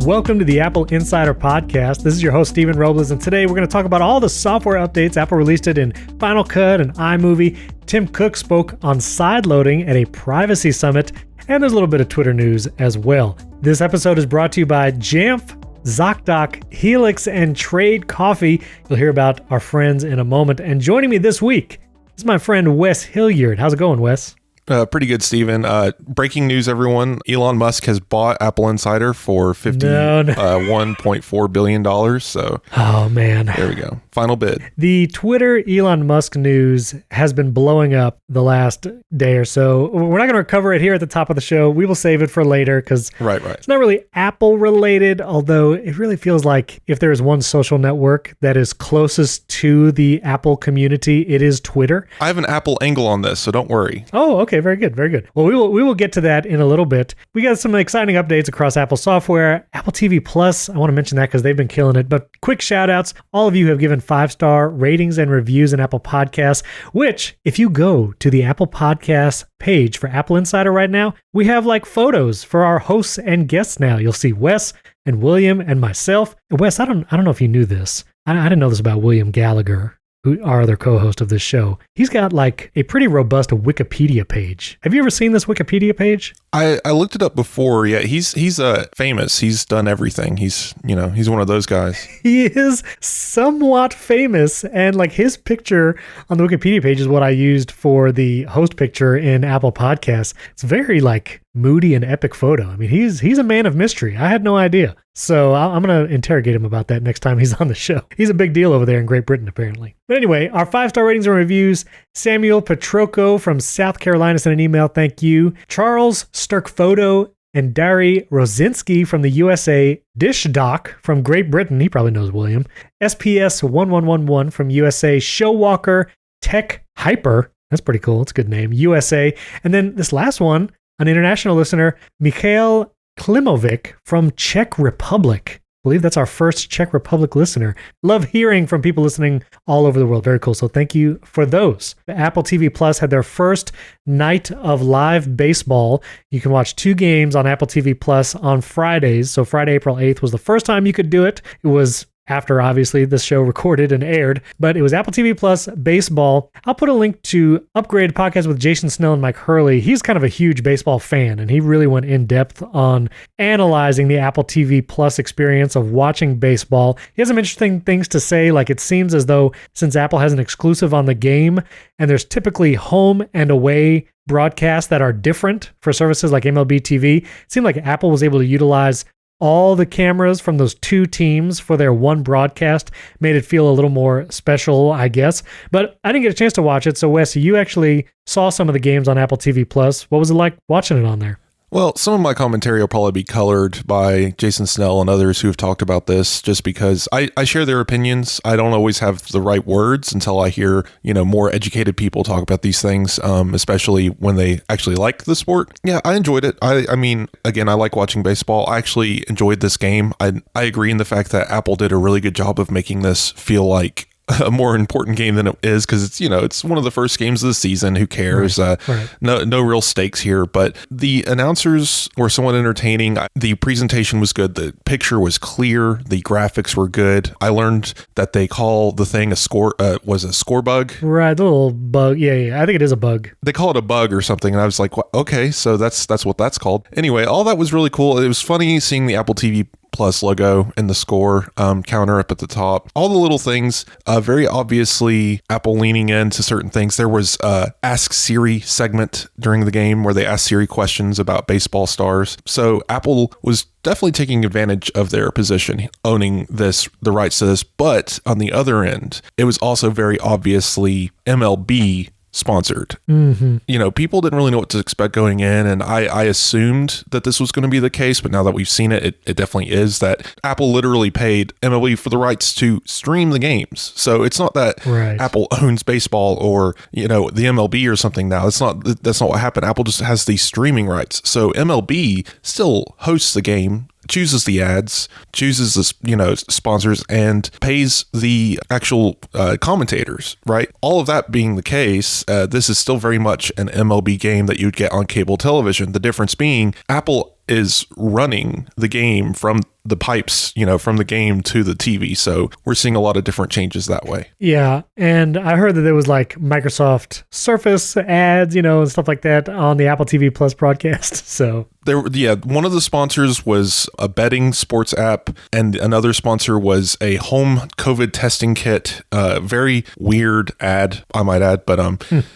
Welcome to the Apple Insider Podcast. This is your host, Stephen Robles, and today we're going to talk about all the software updates. Apple released it in Final Cut and iMovie. Tim Cook spoke on sideloading at a privacy summit, and there's a little bit of Twitter news as well. This episode is brought to you by Jamf, ZocDoc, Helix, and Trade Coffee. You'll hear about our friends in a moment. And joining me this week is my friend Wes Hilliard. How's it going, Wes? Pretty good, Steven. Breaking news, everyone. Elon Musk has bought AppleInsider for $1.4 billion. So, oh, man. There we go. Final bid. The Twitter Elon Musk news has been blowing up the last day or so. We're not going to cover it here at the top of the show. We will save it for later because it's not really Apple related, although it really feels like if there is one social network that is closest to the Apple community, it is Twitter. I have an Apple angle on this, so don't worry. Oh, okay. Very good. Very good. Well, we will get to that in a little bit. We got some exciting updates across Apple software. Apple TV Plus, I want to mention that because they've been killing it. But quick shout outs. All of you have given 5-star ratings and reviews in Apple Podcasts, which if you go to the Apple Podcasts page for Apple Insider right now, we have like photos for our hosts and guests now. You'll see Wes and William and myself. Wes, I don't know if you knew this. I didn't know this about William Gallagher, who our other co-host of this show. He's got like a pretty robust Wikipedia page. Have you ever seen this Wikipedia page? I looked it up before. Yeah, he's famous. He's done everything. He's one of those guys. He is somewhat famous, and like his picture on the Wikipedia page is what I used for the host picture in Apple Podcasts. It's very like moody and epic photo. I mean, he's a man of mystery. I had no idea. So I'm going to interrogate him about that next time he's on the show. He's a big deal over there in Great Britain, apparently. But anyway, our 5-star ratings and reviews. Samuel Petrocco from South Carolina sent an email. Thank you. Charles Sturkfoto and Dari Rosinski from the USA. Dish Doc from Great Britain. He probably knows William. SPS 1111 from USA. Showwalker Tech Hyper. That's pretty cool. It's a good name. USA. And then this last one, an international listener, Mikhail Klimovic from Czech Republic. I believe that's our first Czech Republic listener. Love hearing from people listening all over the world. Very cool. So thank you for those. The Apple TV Plus had their first night of live baseball. You can watch 2 games on Apple TV Plus on Fridays. So Friday, April 8th was the first time you could do it. It was after, obviously, this show recorded and aired, but it was Apple TV Plus baseball. I'll put a link to Upgrade Podcast with Jason Snell and Mike Hurley. He's kind of a huge baseball fan, and he really went in depth on analyzing the Apple TV Plus experience of watching baseball. He has some interesting things to say, like it seems as though since Apple has an exclusive on the game, and there's typically home and away broadcasts that are different for services like MLB TV, it seemed like Apple was able to utilize all the cameras from those 2 teams for their one broadcast. Made it feel a little more special, I guess. But I didn't get a chance to watch it. So Wes, you actually saw some of the games on Apple TV Plus. What was it like watching it on there? Well, some of my commentary will probably be colored by Jason Snell and others who have talked about this just because I share their opinions. I don't always have the right words until I hear, more educated people talk about these things, especially when they actually like the sport. Yeah, I enjoyed it. I mean, again, I like watching baseball. I actually enjoyed this game. I agree in the fact that Apple did a really good job of making this feel like a more important game than it is because it's one of the first games of the season. Who cares? Right. No real stakes here, but the announcers were somewhat entertaining. The presentation was good. The picture was clear. The graphics were good. I learned that they call the thing a score bug. Right, the little bug. Yeah. I think it is a bug. They call it a bug or something, and I was like, okay, so that's what that's called. Anyway, all that was really cool. It was funny seeing the Apple TV Plus logo and the score counter up at the top. All the little things, very obviously Apple leaning into certain things. There was a Ask Siri segment during the game where they asked Siri questions about baseball stars. So Apple was definitely taking advantage of their position, owning the rights to this. But on the other end, it was also very obviously MLB sponsored. Mm-hmm. People didn't really know what to expect going in, and I assumed that this was going to be the case, but now that we've seen it definitely is. That Apple literally paid MLB for the rights to stream the games. So it's not that Apple owns baseball or the MLB or something now. That's not what happened. Apple just has these streaming rights. So MLB still hosts the game, chooses the ads, chooses the sponsors, and pays the actual commentators, right? All of that being the case, this is still very much an MLB game that you'd get on cable television. The difference being Apple is running the game from the pipes, from the game to the TV. So we're seeing a lot of different changes that way. Yeah. And I heard that there was like Microsoft Surface ads, and stuff like that on the Apple TV Plus broadcast. So one of the sponsors was a betting sports app, and another sponsor was a home COVID testing kit. Very weird ad, I might add, but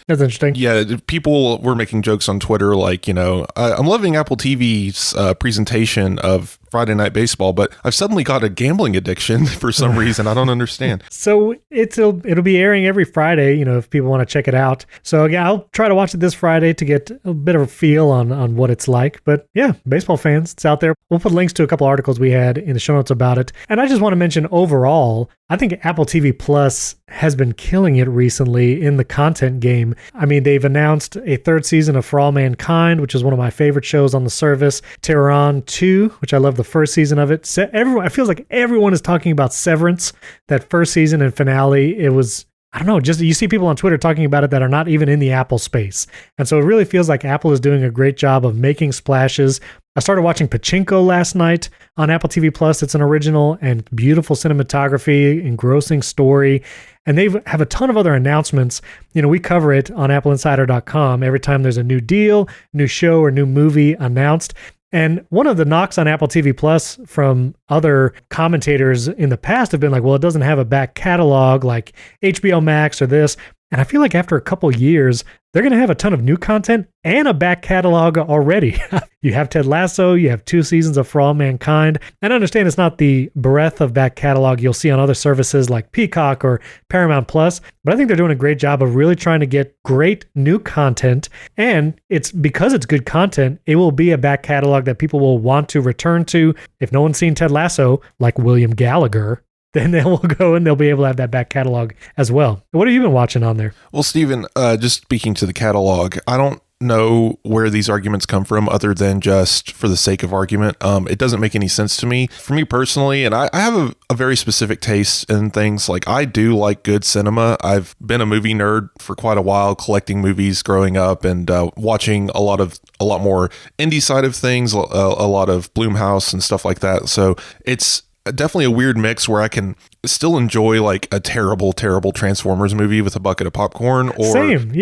that's interesting. Yeah, people were making jokes on Twitter like, I'm loving Apple TV's presentation of Friday Night Baseball, but I've suddenly got a gambling addiction for some reason. I don't understand. So it'll be airing every Friday, if people want to check it out. So again, I'll try to watch it this Friday to get a bit of a feel on what it's like. But yeah, baseball fans, it's out there. We'll put links to a couple articles we had in the show notes about it. And I just want to mention overall, I think Apple TV Plus has been killing it recently in the content game. I mean, they've announced a third season of For All Mankind, which is one of my favorite shows on the service. Tehran 2, which I love the first season of it. Everyone, it feels like everyone is talking about Severance, that first season and finale. It was, I don't know, just you see people on Twitter talking about it that are not even in the Apple space. And so it really feels like Apple is doing a great job of making splashes. I started watching Pachinko last night on Apple TV Plus. It's an original and beautiful cinematography, engrossing story. And they have a ton of other announcements. We cover it on AppleInsider.com every time there's a new deal, new show, or new movie announced. And one of the knocks on Apple TV Plus from other commentators in the past have been like, well, it doesn't have a back catalog like HBO Max or this. And I feel like after a couple years, they're going to have a ton of new content and a back catalog already. You have Ted Lasso, you have 2 seasons of For All Mankind. And I understand it's not the breadth of back catalog you'll see on other services like Peacock or Paramount Plus, but I think they're doing a great job of really trying to get great new content. And it's because it's good content, it will be a back catalog that people will want to return to. If no one's seen Ted Lasso, like William Gallagher, then they will go and they'll be able to have that back catalog as well. What have you been watching on there? Well, Stephen, just speaking to the catalog, I don't know where these arguments come from other than just for the sake of argument. It doesn't make any sense to me. For me personally, and I have a very specific taste in things. Like, I do like good cinema. I've been a movie nerd for quite a while, collecting movies growing up and watching a lot more indie side of things, a lot of Blumhouse and stuff like that. So it's definitely a weird mix where I can still enjoy like a terrible Transformers movie with a bucket of popcorn, or same.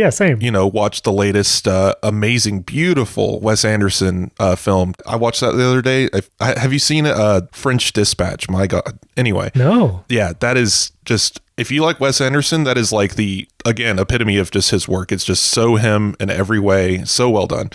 Watch the latest amazing, beautiful Wes Anderson film. I watched that the other day. Have you seen French Dispatch? My God. Anyway, no. Yeah, that is just, if you like Wes Anderson, that is like the, again, epitome of just his work. It's just so him in every way, so well done.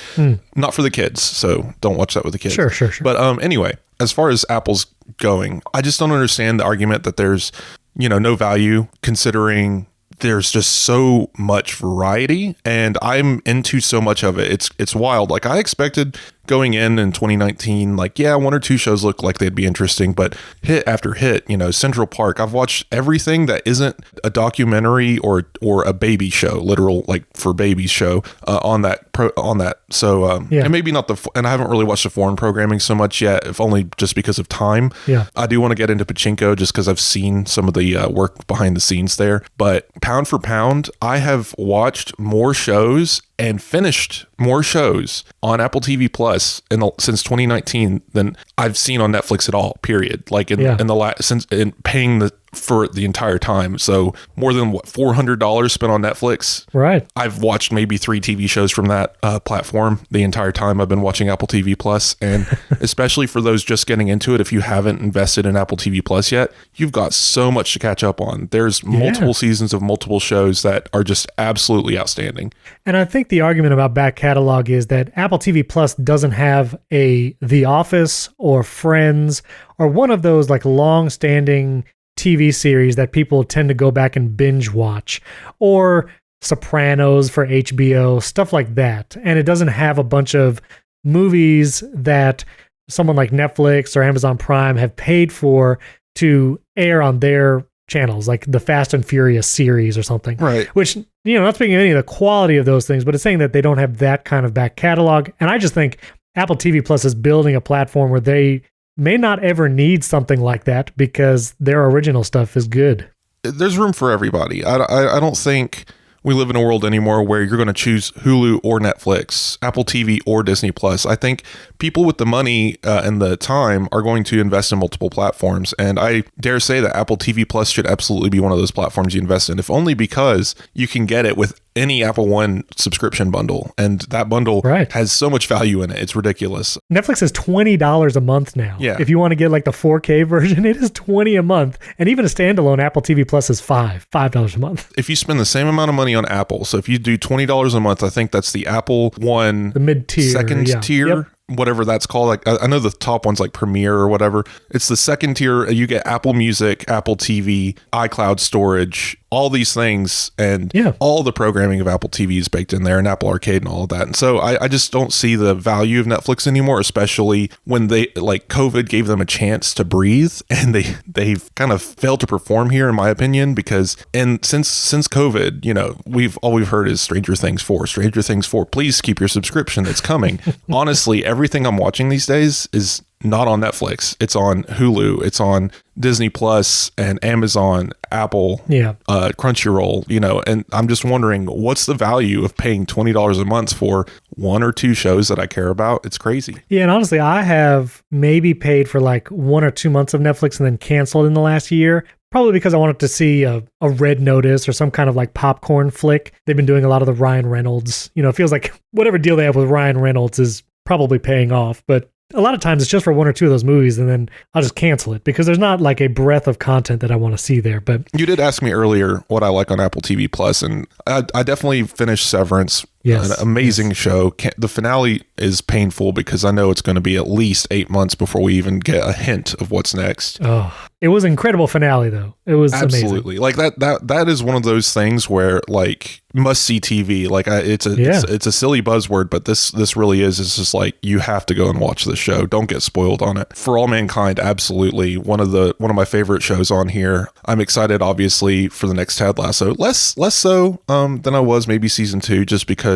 Not for the kids, so don't watch that with the kids. Sure. But anyway, as far as Apple's going, I just don't understand the argument that there's, no value, considering there's just so much variety, and I'm into so much of it. It's wild. Like, I expected going in 2019, like, yeah, 1 or 2 shows look like they'd be interesting, but hit after hit, Central Park. I've watched everything that isn't a documentary or a baby show, literal, like, for babies show on that. So, and maybe not and I haven't really watched the foreign programming so much yet, if only just because of time. Yeah. I do want to get into Pachinko just because I've seen some of the work behind the scenes there, but pound for pound, I have watched more shows and finished more shows on Apple TV Plus since 2019 than I've seen on Netflix at all. Period. Like in paying for the entire time. So more than $400 spent on Netflix. Right. I've watched maybe 3 TV shows from that platform the entire time I've been watching Apple TV Plus. And especially for those just getting into it, if you haven't invested in Apple TV Plus yet, you've got so much to catch up on. There's multiple seasons of multiple shows that are just absolutely outstanding. And I think the argument about back catalog is that Apple TV Plus doesn't have a The Office or Friends or one of those like long-standing TV series that people tend to go back and binge watch, or Sopranos for HBO, stuff like that. And it doesn't have a bunch of movies that someone like Netflix or Amazon Prime have paid for to air on their channels, like the Fast and Furious series or something. Right. Which, not speaking of any of the quality of those things, but it's saying that they don't have that kind of back catalog. And I just think Apple TV Plus is building a platform where they may not ever need something like that because their original stuff is good. There's room for everybody. I don't think we live in a world anymore where you're going to choose Hulu or Netflix, Apple TV or Disney Plus. I think people with the money and the time are going to invest in multiple platforms. And I dare say that Apple TV Plus should absolutely be one of those platforms you invest in, if only because you can get it with any Apple One subscription bundle. And that bundle has so much value in it. It's ridiculous. Netflix is $20 a month now. Yeah. If you want to get like the 4K version, it is $20 a month. And even a standalone Apple TV Plus is $5 a month. If you spend the same amount of money on Apple, so if you do $20 a month, I think that's the Apple One, the mid-tier, second tier. Yep. Whatever that's called. Like I know the top one's like Premiere or whatever. It's the second tier. You get Apple Music, Apple TV, iCloud storage, all these things, and all the programming of Apple TV is baked in there, and Apple Arcade and all of that. And so I just don't see the value of Netflix anymore, especially when they like COVID gave them a chance to breathe, and they've kind of failed to perform here, in my opinion, because since COVID, you know, all we've heard is Stranger Things 4. Please keep your subscription. It's coming. Honestly, everything I'm watching these days is not on Netflix. It's on Hulu. It's on Disney Plus and Amazon, Apple, Crunchyroll, you know, and I'm just wondering, what's the value of paying $20 a month for one or two shows that I care about? It's crazy. Yeah. And honestly, I have maybe paid for like 1 or 2 months of Netflix and then canceled in the last year. Probably because I wanted to see a Red Notice or some kind of like popcorn flick. They've been doing a lot of the Ryan Reynolds. You know, it feels like whatever deal they have with Ryan Reynolds is probably paying off. But a lot of times it's just for 1 or 2 of those movies, and then I'll just cancel it because there's not like a breadth of content that I want to see there. But you did ask me earlier what I like on Apple TV Plus, and I definitely finished Severance. Yes, an amazing show. The finale is painful because I know it's going to be at least 8 months before we even get a hint of what's next. Oh, it was an incredible finale, though. It was absolutely amazing. Like that is one of those things where like must see TV. Like it's a silly buzzword, but this really is. It's just like you have to go and watch the show. Don't get spoiled on it. For All Mankind, absolutely one of my favorite shows on here. I'm excited, obviously, for the next Ted Lasso. Less so than I was maybe season 2, just because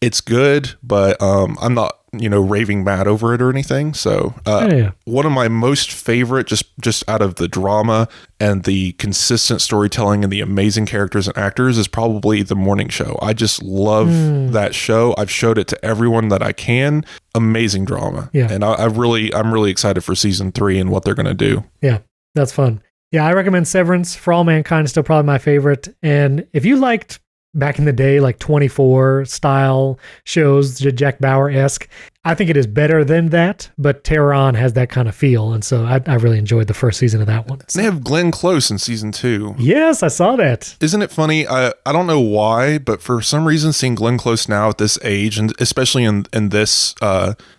it's good, but I'm not, you know, raving mad over it or anything. So one of my most favorite, just out of the drama and the consistent storytelling and the amazing characters and actors, is probably The Morning Show. I just love that show. I've showed it to everyone that I can. Amazing drama. Yeah. And I'm really excited for season 3 and what they're going to do. Yeah, that's fun. Yeah, I recommend Severance. For All Mankind is still probably my favorite. And if you liked back in the day, like 24 style shows, Jack Bauer-esque, I think it is better than that, but Terran has that kind of feel. And so I really enjoyed the first season of that one. So. They have Glenn Close in season 2. Yes, I saw that. Isn't it funny? I don't know why, but for some reason, seeing Glenn Close now at this age, and especially in this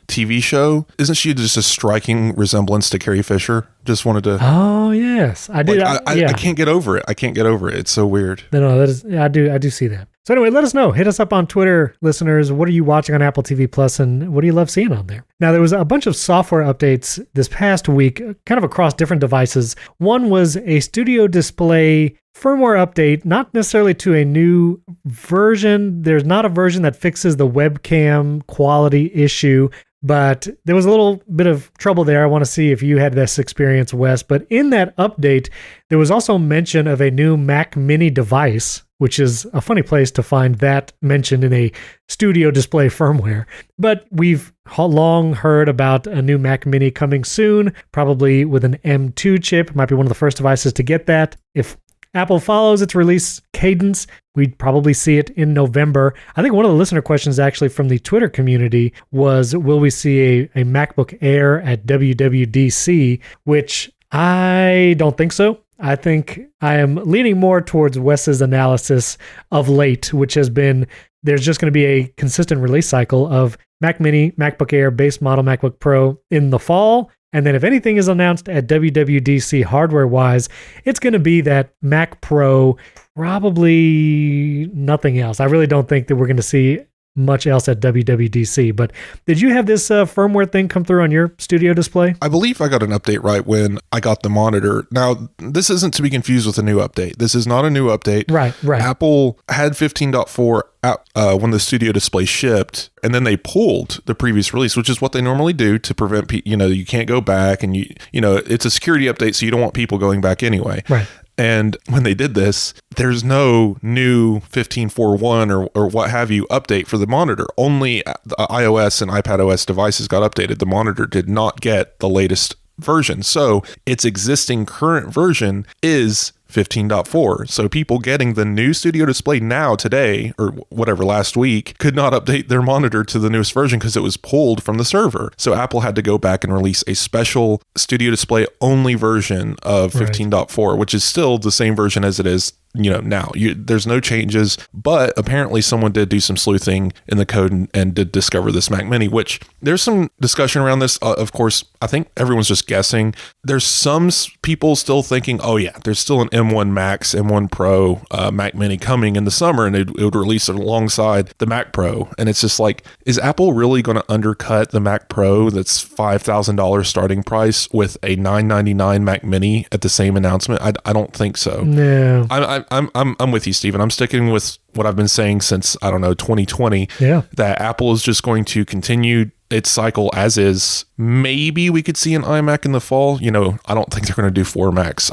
TV show, isn't she just a striking resemblance to Carrie Fisher? Just wanted to. Oh yes, I did. Like, I can't get over it. It's so weird. No, that is. I do see that. So anyway, let us know. Hit us up on Twitter, listeners. What are you watching on Apple TV Plus, and what do you love seeing on there? Now, there was a bunch of software updates this past week, kind of across different devices. One was a Studio Display firmware update, not necessarily to a new version. There's not a version that fixes the webcam quality issue, but there was a little bit of trouble there. I want to see if you had this experience, Wes. But in that update, there was also mention of a new Mac Mini device, which is a funny place to find that mentioned in a Studio Display firmware. But we've long heard about a new Mac Mini coming soon, probably with an M2 chip. Might be one of the first devices to get that. If Apple follows its release cadence, we'd probably see it in November. I think one of the listener questions actually from the Twitter community was, will we see a MacBook Air at WWDC, which I don't think so. I think I am leaning more towards Wes's analysis of late, which has been there's just going to be a consistent release cycle of Mac Mini, MacBook Air, base model MacBook Pro in the fall. And then if anything is announced at WWDC hardware-wise, it's going to be that Mac Pro, probably nothing else. I really don't think that we're going to see much else at WWDC. But did you have this firmware thing come through on your Studio Display? I believe I got an update right when I got the monitor. Now, this isn't to be confused with a new update. This is not a new update. Right. Apple had 15.4 when the Studio Display shipped, and then they pulled the previous release, which is what they normally do to prevent you can't go back, and you know it's a security update, so you don't want people going back anyway. Right. And when they did this, there's no new 15.4.1 or what have you update for the monitor. Only the iOS and iPadOS devices got updated. The monitor did not get the latest version. So its existing current version is 15.4. So people getting the new Studio Display now today, or whatever, last week, could not update their monitor to the newest version because it was pulled from the server. So Apple had to go back and release a special Studio Display only version of 15.4, which is still the same version as it is now. There's no changes, but apparently someone did do some sleuthing in the code and did discover this Mac Mini, which there's some discussion around this. Of course, I think everyone's just guessing. There's some people still thinking, oh yeah, there's still an M1 Max, M1 Pro Mac Mini coming in the summer, and it would release it alongside the Mac Pro. And it's just like, is Apple really going to undercut the Mac Pro that's $5,000 starting price with a $999 Mac Mini at the same announcement? I don't think so. No. I'm with you, Stephen. I'm sticking with what I've been saying since, 2020. Yeah. That Apple is just going to continue its cycle as is. Maybe we could see an iMac in the fall. I don't think they're going to do 4 Macs.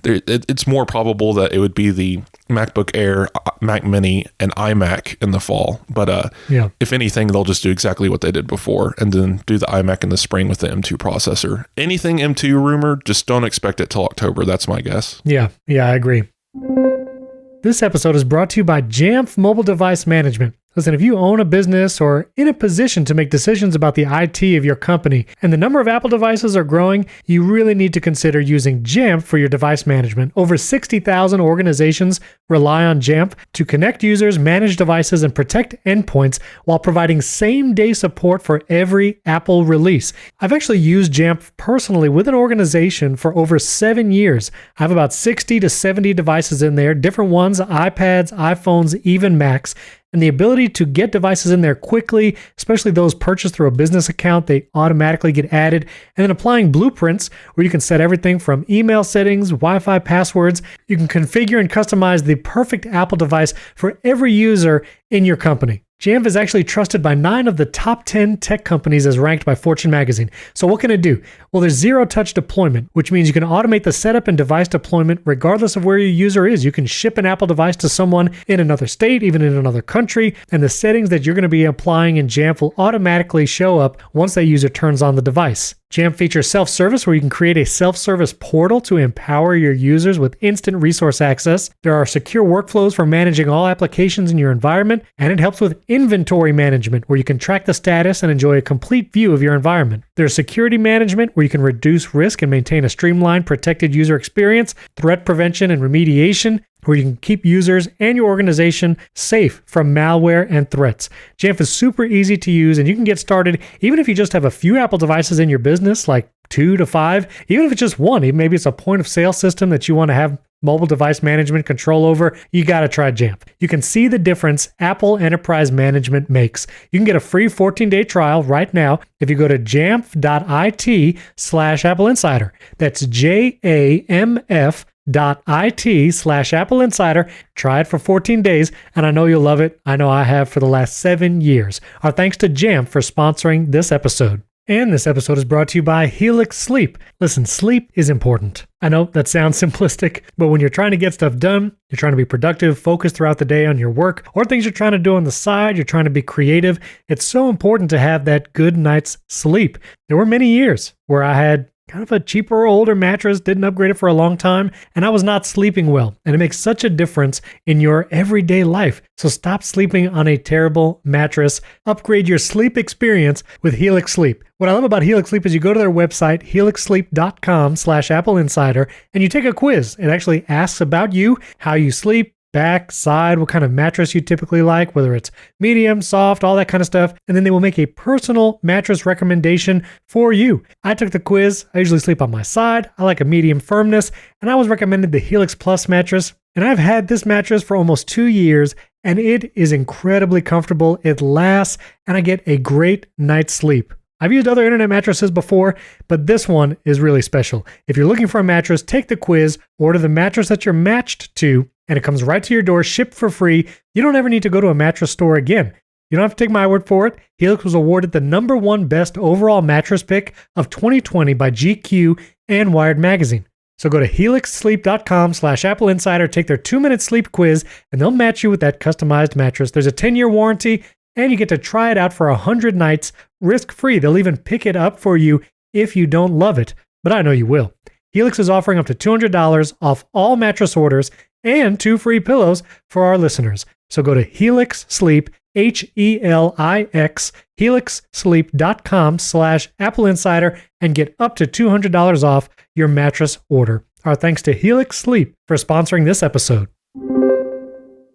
It's more probable that it would be the MacBook Air, Mac Mini, and iMac in the fall. But if anything, they'll just do exactly what they did before and then do the iMac in the spring with the M2 processor. Anything M2 rumor, just don't expect it till October. That's my guess. Yeah, I agree. This episode is brought to you by Jamf Mobile Device Management. Listen, if you own a business or in a position to make decisions about the IT of your company and the number of Apple devices are growing, you really need to consider using Jamf for your device management. Over 60,000 organizations rely on Jamf to connect users, manage devices, and protect endpoints while providing same-day support for every Apple release. I've actually used Jamf personally with an organization for over 7 years. I have about 60 to 70 devices in there, different ones, iPads, iPhones, even Macs. And the ability to get devices in there quickly, especially those purchased through a business account, they automatically get added. And then applying blueprints where you can set everything from email settings, Wi-Fi passwords. You can configure and customize the perfect Apple device for every user in your company. Jamf is actually trusted by 9 of the top 10 tech companies as ranked by Fortune magazine. So what can it do? Well, there's zero-touch deployment, which means you can automate the setup and device deployment regardless of where your user is. You can ship an Apple device to someone in another state, even in another country, and the settings that you're going to be applying in Jamf will automatically show up once that user turns on the device. Jamf features self-service where you can create a self-service portal to empower your users with instant resource access. There are secure workflows for managing all applications in your environment, and it helps with inventory management where you can track the status and enjoy a complete view of your environment. There's security management where you can reduce risk and maintain a streamlined, protected user experience, threat prevention and remediation, where you can keep users and your organization safe from malware and threats. Jamf is super easy to use, and you can get started even if you just have a few Apple devices in your business, like 2 to 5, even if it's just one. Even maybe it's a point of sale system that you want to have mobile device management control over. You got to try Jamf. You can see the difference Apple Enterprise Management makes. You can get a free 14-day trial right now if you go to jamf.it/AppleInsider. That's jamf.it/AppleInsider. Try it for 14 days, and I know you'll love it. I know I have for the last 7 years. Our thanks to Jamf for sponsoring this episode. And this episode is brought to you by Helix Sleep. Listen, sleep is important. I know that sounds simplistic, but when you're trying to get stuff done, you're trying to be productive, focused throughout the day on your work, or things you're trying to do on the side, you're trying to be creative, it's so important to have that good night's sleep. There were many years where I had kind of a cheaper, older mattress, didn't upgrade it for a long time, and I was not sleeping well. And it makes such a difference in your everyday life. So stop sleeping on a terrible mattress. Upgrade your sleep experience with Helix Sleep. What I love about Helix Sleep is you go to their website, helixsleep.com/AppleInsider, and you take a quiz. It actually asks about you, how you sleep, back, side, what kind of mattress you typically like, whether it's medium, soft, all that kind of stuff. And then they will make a personal mattress recommendation for you. I took the quiz. I usually sleep on my side. I like a medium firmness, and I was recommended the Helix Plus mattress. And I've had this mattress for almost 2 years, and it is incredibly comfortable. It lasts, and I get a great night's sleep. I've used other internet mattresses before, but this one is really special. If you're looking for a mattress, take the quiz, order the mattress that you're matched to, and it comes right to your door, shipped for free. You don't ever need to go to a mattress store again. You don't have to take my word for it. Helix was awarded the #1 best overall mattress pick of 2020 by GQ and Wired magazine. So go to helixsleep.com/AppleInsider, take their 2-minute sleep quiz, and they'll match you with that customized mattress. There's a 10-year warranty, and you get to try it out for 100 nights risk-free. They'll even pick it up for you if you don't love it, but I know you will. Helix is offering up to $200 off all mattress orders and 2 free pillows for our listeners. So go to Helix Sleep, HELIX, helixsleep.com/AppleInsider and get up to $200 off your mattress order. Our thanks to Helix Sleep for sponsoring this episode.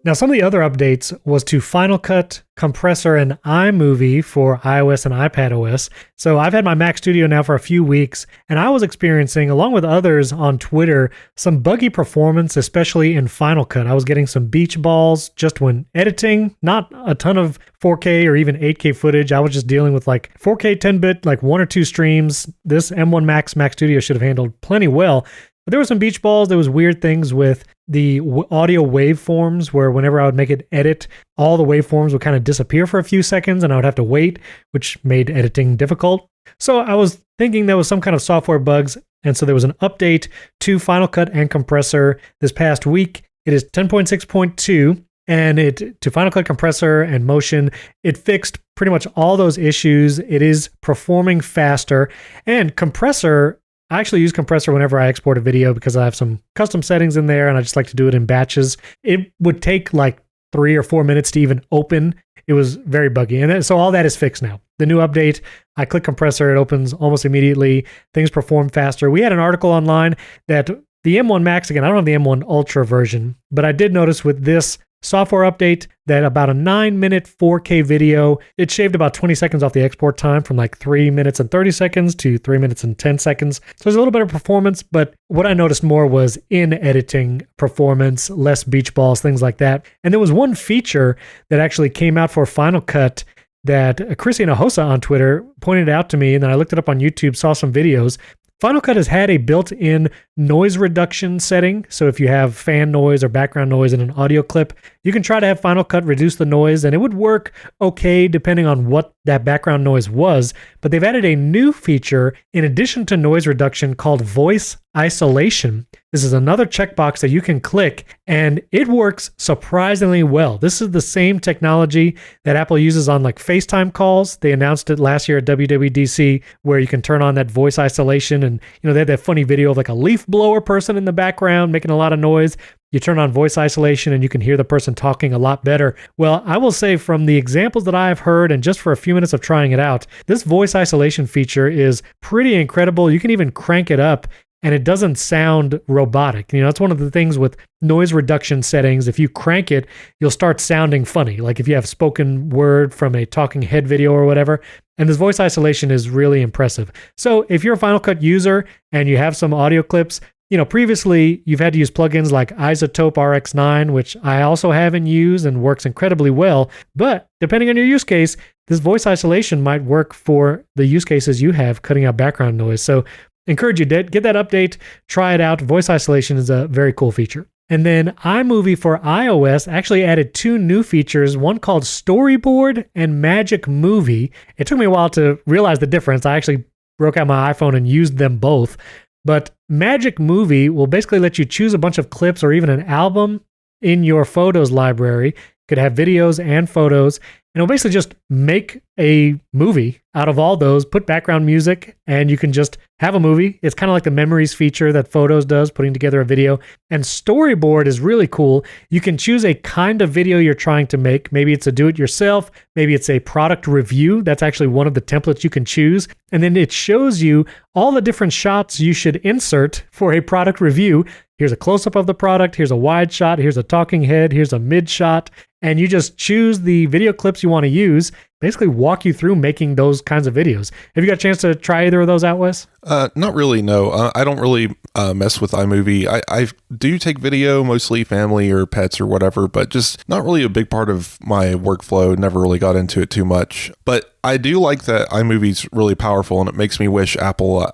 Now, some of the other updates was to Final Cut, Compressor, and iMovie for iOS and iPadOS. So I've had my Mac Studio now for a few weeks, and I was experiencing, along with others on Twitter, some buggy performance, especially in Final Cut. I was getting some beach balls just when editing, not a ton of 4K or even 8K footage. I was just dealing with like 4K 10-bit, like 1 or 2 streams. This M1 Max Mac Studio should have handled plenty well. But there were some beach balls. There was weird things with the audio waveforms where whenever I would make an edit, all the waveforms would kind of disappear for a few seconds and I would have to wait, which made editing difficult. So I was thinking there was some kind of software bugs. And so there was an update to Final Cut and Compressor this past week. It is 10.6.2. And to Final Cut, Compressor, and Motion, it fixed pretty much all those issues. It is performing faster. And Compressor, I actually use Compressor whenever I export a video because I have some custom settings in there and I just like to do it in batches. It would take like 3 or 4 minutes to even open. It was very buggy. And so all that is fixed now. The new update, I click Compressor, it opens almost immediately. Things perform faster. We had an article online that the M1 Max, again, I don't have the M1 Ultra version, but I did notice with this software update that about a 9-minute 4K video, it shaved about 20 seconds off the export time from like 3 minutes and 30 seconds to 3 minutes and 10 seconds. So there's a little better performance, but what I noticed more was in editing performance, less beach balls, things like that. And there was one feature that actually came out for Final Cut that Chrissy Hinojosa on Twitter pointed out to me, and then I looked it up on YouTube, saw some videos. Final Cut has had a built-in noise reduction setting. So if you have fan noise or background noise in an audio clip, you can try to have Final Cut reduce the noise and it would work okay depending on what that background noise was. But they've added a new feature in addition to noise reduction called voice isolation. This is another checkbox that you can click and it works surprisingly well. This is the same technology that Apple uses on like FaceTime calls. They announced it last year at WWDC where you can turn on that voice isolation and they had that funny video of like a leaf blower person in the background making a lot of noise. You turn on voice isolation and you can hear the person talking a lot better. Well, I will say from the examples that I've heard and just for a few minutes of trying it out, this voice isolation feature is pretty incredible. You can even crank it up and it doesn't sound robotic. It's one of the things with noise reduction settings. If you crank it, you'll start sounding funny. Like if you have spoken word from a talking head video or whatever. And this voice isolation is really impressive. So if you're a Final Cut user and you have some audio clips, previously you've had to use plugins like Isotope RX9, which I also have and use and works incredibly well. But depending on your use case, this voice isolation might work for the use cases you have, cutting out background noise. So encourage you to get that update, try it out. Voice isolation is a very cool feature. And then iMovie for iOS actually added 2 new features, one called Storyboard and Magic Movie. It took me a while to realize the difference. I actually broke out my iPhone and used them both. But Magic Movie will basically let you choose a bunch of clips or even an album in your photos library. Could have videos and photos. And it'll basically just make a movie out of all those, put background music, and you can just have a movie. It's kind of like the memories feature that Photos does, putting together a video. And Storyboard is really cool. You can choose a kind of video you're trying to make. Maybe it's a do-it-yourself. Maybe it's a product review. That's actually one of the templates you can choose. And then it shows you all the different shots you should insert for a product review. Here's a close-up of the product. Here's a wide shot. Here's a talking head. Here's a mid shot. And you just choose the video clips you want to use, basically walk you through making those kinds of videos. Have you got a chance to try either of those out, Wes? Not really, no. I don't really mess with iMovie. I do take video, mostly family or pets or whatever, but just not really a big part of my workflow. Never really got into it too much. But I do like that iMovie's really powerful, and it makes me wish Apple,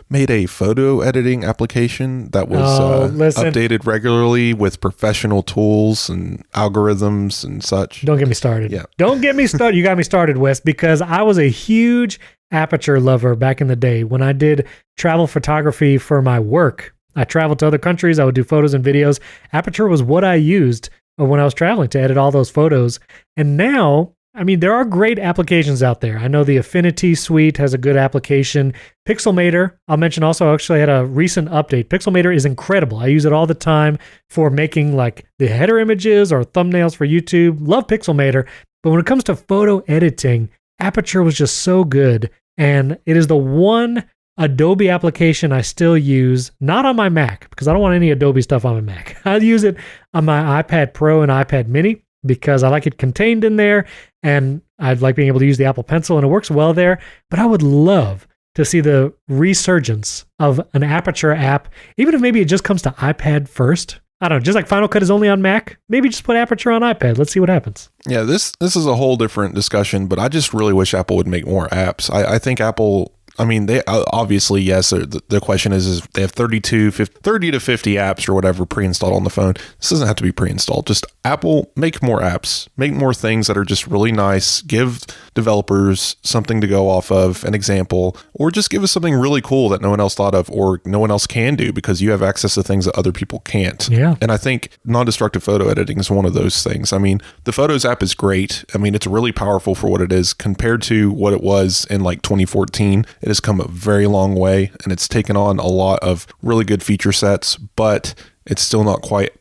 made a photo editing application that was updated regularly with professional tools and algorithms and such. Don't get me started. Yeah. Don't get me started. You got me started, Wes, because I was a huge Aperture lover back in the day when I did travel photography for my work. I traveled to other countries. I would do photos and videos. Aperture was what I used when I was traveling to edit all those photos. And now, I mean, there are great applications out there. I know the Affinity Suite has a good application. Pixelmator, I'll mention also, I actually had a recent update. Pixelmator is incredible. I use it all the time for making like the header images or thumbnails for YouTube. Love Pixelmator. But when it comes to photo editing, Aperture was just so good. And it is the one Adobe application I still use, not on my Mac, because I don't want any Adobe stuff on my Mac. I use it on my iPad Pro and iPad Mini because I like it contained in there, and I like being able to use the Apple Pencil, and it works well there. But I would love to see the resurgence of an Aperture app, even if maybe it just comes to iPad first. I don't know, just like Final Cut is only on Mac, maybe just put Aperture on iPad. Let's see what happens. Yeah, this is a whole different discussion, but I just really wish Apple would make more apps. I think Apple... I mean, they obviously, yes, the question is they have 30 to 50 apps or whatever pre-installed on the phone. This doesn't have to be pre-installed. Just Apple, make more apps, make more things that are just really nice, give developers something to go off of, an example, or just give us something really cool that no one else thought of or no one else can do because you have access to things that other people can't. Yeah. And I think non-destructive photo editing is one of those things. I mean, the Photos app is great. I mean, it's really powerful for what it is compared to what it was in like 2014. It has come a very long way, and it's taken on a lot of really good feature sets, but it's still not quite,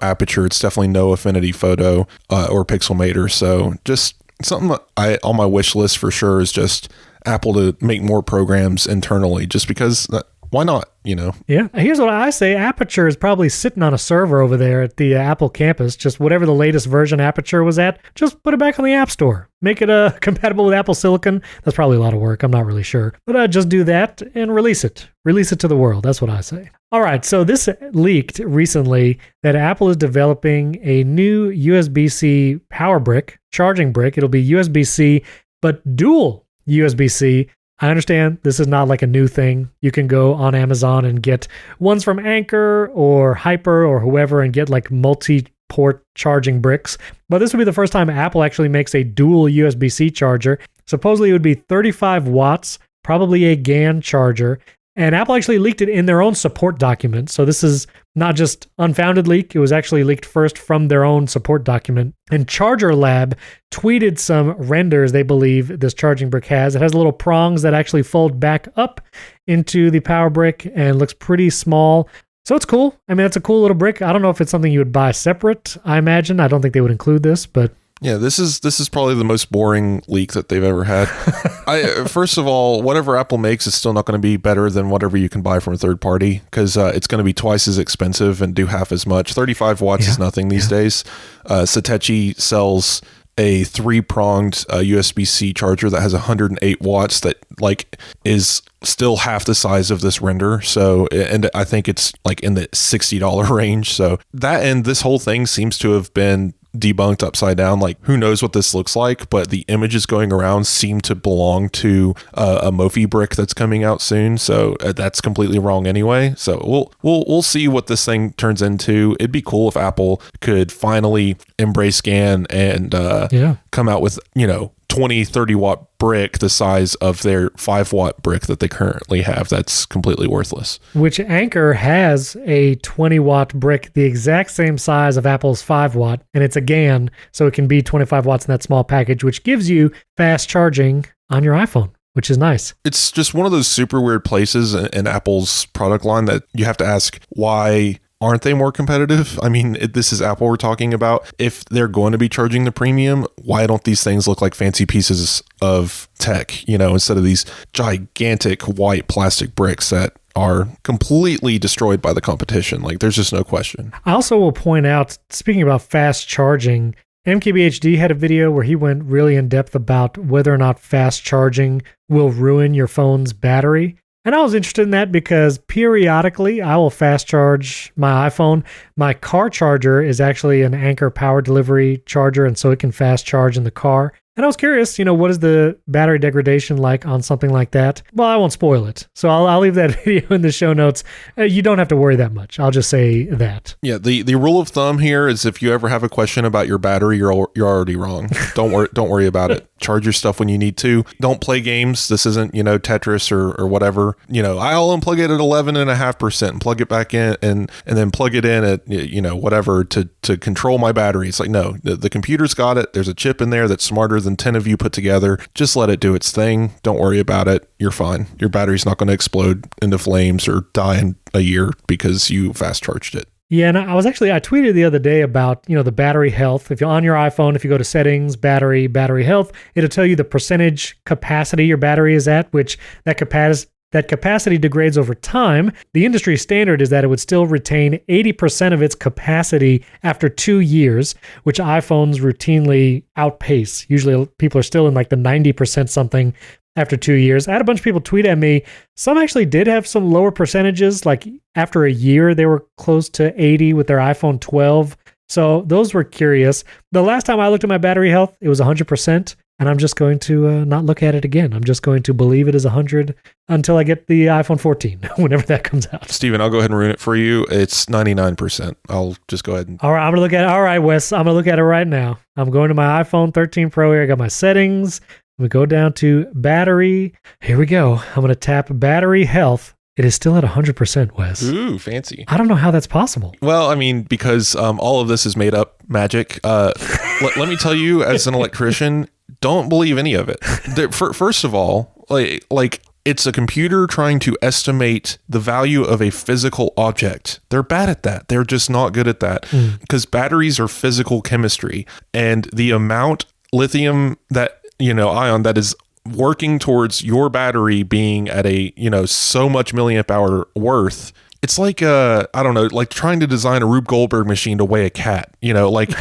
Aperture. It's definitely no Affinity Photo or Pixelmator. So just something that on my wish list for sure is just Apple to make more programs internally, just because why not, Yeah. Here's what I say. Aperture is probably sitting on a server over there at the Apple campus. Just whatever the latest version Aperture was at, just put it back on the App Store. Make it compatible with Apple Silicon. That's probably a lot of work. I'm not really sure. But just do that and release it. Release it to the world. That's what I say. All right. So this leaked recently that Apple is developing a new USB-C power brick, charging brick. It'll be USB-C, but dual USB-C. I understand this is not like a new thing. You can go on Amazon and get ones from Anker or Hyper or whoever and get like multi-port charging bricks. But this would be the first time Apple actually makes a dual USB-C charger. Supposedly it would be 35 watts, probably a GAN charger. And Apple actually leaked it in their own support document. So this is not just unfounded leak. It was actually leaked first from their own support document. And Charger Lab tweeted some renders they believe this charging brick has. It has little prongs that actually fold back up into the power brick and looks pretty small. So it's cool. I mean, it's a cool little brick. I don't know if it's something you would buy separate, I imagine. I don't think they would include this, but... Yeah, this is probably the most boring leak that they've ever had. First of all, whatever Apple makes is still not going to be better than whatever you can buy from a third party because it's going to be twice as expensive and do half as much. 35 watts is nothing these days. Satechi sells a 3-pronged USB-C charger that has 108 watts that like is still half the size of this render. So, and I think it's like in the $60 range. So that and this whole thing seems to have been debunked upside down. Like, who knows what this looks like, but the images going around seem to belong to a Mophie brick that's coming out soon. So that's completely wrong anyway. So we'll see what this thing turns into. It'd be cool if Apple could finally embrace GAN and come out with 20, 30 watt brick the size of their 5 watt brick that they currently have. That's completely worthless. Which Anker has a 20 watt brick, the exact same size of Apple's 5 watt, and it's a GAN, so it can be 25 watts in that small package, which gives you fast charging on your iPhone, which is nice. It's just one of those super weird places in Apple's product line that you have to ask, why aren't they more competitive? I mean, this is Apple we're talking about. If they're going to be charging the premium, why don't these things look like fancy pieces of tech, instead of these gigantic white plastic bricks that are completely destroyed by the competition? Like, there's just no question. I also will point out, speaking about fast charging, MKBHD had a video where he went really in depth about whether or not fast charging will ruin your phone's battery. And I was interested in that because periodically I will fast charge my iPhone. My car charger is actually an Anker power delivery charger, and so it can fast charge in the car. And I was curious, what is the battery degradation like on something like that? Well, I won't spoil it. So I'll leave that video in the show notes. You don't have to worry that much. I'll just say that. Yeah, the rule of thumb here is if you ever have a question about your battery, you're already wrong. Don't worry about it. Charge your stuff when you need to. Don't play games. This isn't, Tetris or whatever. I'll unplug it at 11.5% and plug it back in and then plug it in at, whatever to control my battery. It's like, no, the computer's got it. There's a chip in there that's smarter than 10 of you put together. Just let it do its thing. Don't worry about it. You're fine. Your battery's not going to explode into flames or die in a year because you fast charged it. Yeah, and I tweeted the other day about, the battery health. If you're on your iPhone, if you go to settings, battery health, it'll tell you the percentage capacity your battery is at, which that capacity degrades over time. The industry standard is that it would still retain 80% of its capacity after 2 years, which iPhones routinely outpace. Usually people are still in like the 90% something after 2 years. I had a bunch of people tweet at me. Some actually did have some lower percentages. Like after a year, they were close to 80 with their iPhone 12. So those were curious. The last time I looked at my battery health, it was 100%. And I'm just going to not look at it again. I'm just going to believe it is 100 until I get the iPhone 14, whenever that comes out. Steven, I'll go ahead and ruin it for you. It's 99%. I'll just go ahead and... All right, I'm going to look at it. All right, Wes, I'm going to look at it right now. I'm going to my iPhone 13 Pro here. I got my settings. I'm going to go down to battery. Here we go. I'm going to tap battery health. It is still at 100%, Wes. Ooh, fancy. I don't know how that's possible. Well, I mean, because all of this is made up magic. Let me tell you, as an electrician, don't believe any of it. First of all, like it's a computer trying to estimate the value of a physical object. They're bad at that. They're just not good at that because batteries are physical chemistry, and the amount lithium that ion that is working towards your battery being at a so much milliamp hour worth. It's like I don't know, like trying to design a Rube Goldberg machine to weigh a cat. Like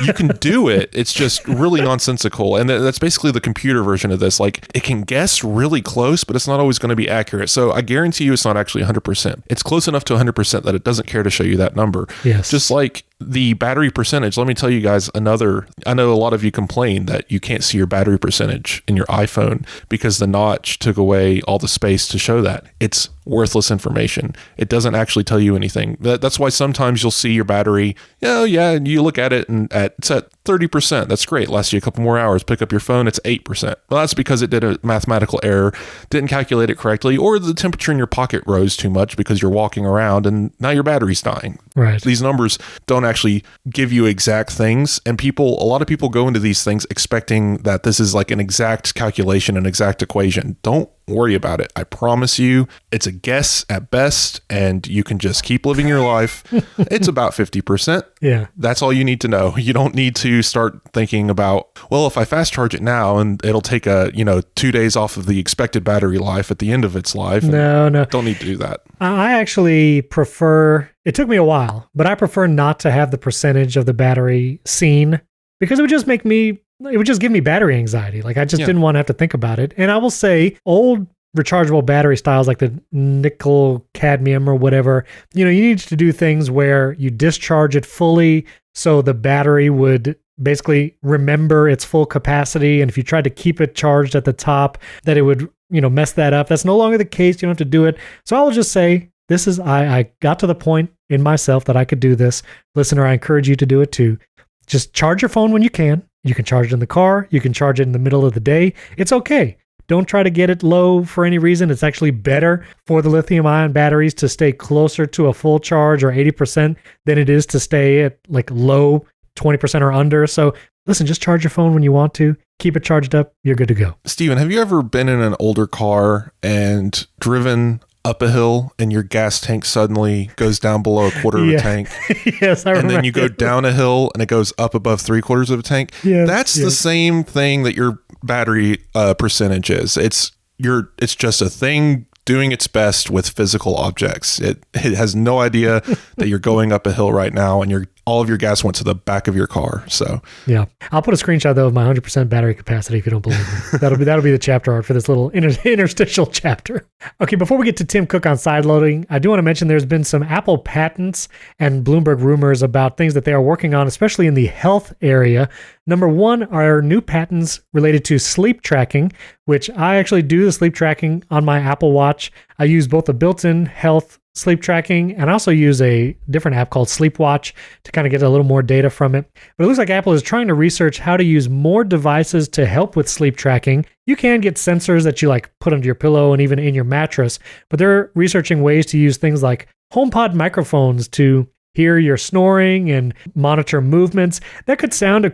you can do it. It's just really nonsensical, and that's basically the computer version of this. Like it can guess really close, but it's not always going to be accurate. So I guarantee you, it's not actually 100%. It's close enough to 100% that it doesn't care to show you that number. Yes. Just like the battery percentage. Let me tell you guys I know a lot of you complain that you can't see your battery percentage in your iPhone because the notch took away all the space to show that. It's worthless information. It doesn't actually tell you anything. That's why sometimes you'll see your battery, and you look at it and it's at 30%. That's great. Lasts you a couple more hours. Pick up your phone, it's 8%. Well, that's because it did a mathematical error, didn't calculate it correctly, or the temperature in your pocket rose too much because you're walking around and now your battery's dying. Right. These numbers don't actually give you exact things, and a lot of people go into these things expecting that this is like an exact calculation, an exact equation. Don't worry about it. I promise you, it's a guess at best, and you can just keep living your life. It's about 50%. Yeah. That's all you need to know. You don't need to start thinking about, well, if I fast charge it now and it'll take 2 days off of the expected battery life at the end of its life. No. Don't need to do that. I actually prefer, it took me a while, but I prefer not to have the percentage of the battery seen because it would just give me battery anxiety. Like I just didn't want to have to think about it. And I will say old rechargeable battery styles like the nickel cadmium or whatever, you need to do things where you discharge it fully so the battery would basically remember its full capacity. And if you tried to keep it charged at the top, that it would, mess that up. That's no longer the case. You don't have to do it. So I will just say, I got to the point in myself that I could do this. Listener, I encourage you to do it too. Just charge your phone when you can. You can charge it in the car. You can charge it in the middle of the day. It's okay. Don't try to get it low for any reason. It's actually better for the lithium ion batteries to stay closer to a full charge or 80% than it is to stay at like low 20% or under. So listen, just charge your phone when you want to. Keep it charged up. You're good to go. Steven, have you ever been in an older car and driven up a hill and your gas tank suddenly goes down below a quarter of a tank? Yes, I remember. And then you go down a hill and it goes up above 3/4 of a tank. Yes, That's the same thing that your battery percentage is. It's just a thing doing its best with physical objects. It has no idea that you're going up a hill right now and all of your gas went to the back of your car. So yeah, I'll put a screenshot though of my 100% battery capacity if you don't believe me. That'll be the chapter art for this little interstitial chapter. Okay, before we get to Tim Cook on sideloading, I do want to mention there's been some Apple patents and Bloomberg rumors about things that they are working on, especially in the health area. Number one are new patents related to sleep tracking, which I actually do the sleep tracking on my Apple Watch. I use both the built-in health sleep tracking and I also use a different app called Sleepwatch to kind of get a little more data from it. But it looks like Apple is trying to research how to use more devices to help with sleep tracking. You can get sensors that you like put under your pillow and even in your mattress, but they're researching ways to use things like HomePod microphones to hear your snoring and monitor movements. That could sound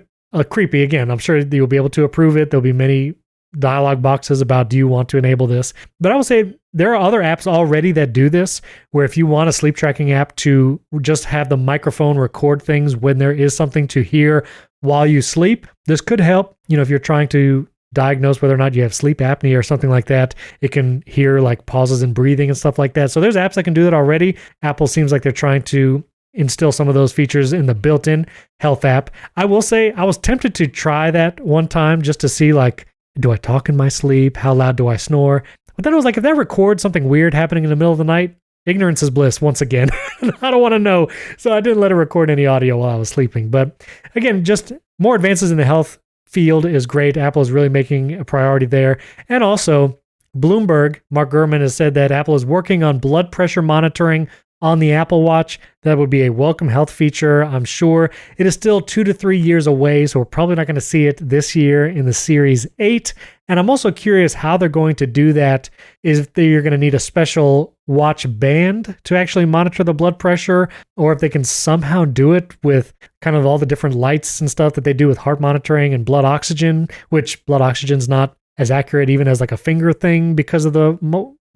creepy. Again, I'm sure you'll be able to approve it. There'll be many dialog boxes about, do you want to enable this? But I will say there are other apps already that do this, where if you want a sleep tracking app to just have the microphone record things when there is something to hear while you sleep, this could help. If you're trying to diagnose whether or not you have sleep apnea or something like that, it can hear like pauses in breathing and stuff like that. So there's apps that can do that already. Apple seems like they're trying to instill some of those features in the built-in health app. I will say I was tempted to try that one time just to see, like, do I talk in my sleep? How loud do I snore? But then I was like, if that records something weird happening in the middle of the night, ignorance is bliss once again. I don't want to know. So I didn't let it record any audio while I was sleeping. But again, just more advances in the health field is great. Apple is really making a priority there. And also, Bloomberg, Mark Gurman, has said that Apple is working on blood pressure monitoring on the Apple Watch. That would be a welcome health feature, I'm sure. It is still 2 to 3 years away, so we're probably not going to see it this year in the Series 8. And I'm also curious how they're going to do that. Is if you're going to need a special watch band to actually monitor the blood pressure, or if they can somehow do it with kind of all the different lights and stuff that they do with heart monitoring and blood oxygen, which blood oxygen's not as accurate even as like a finger thing because of the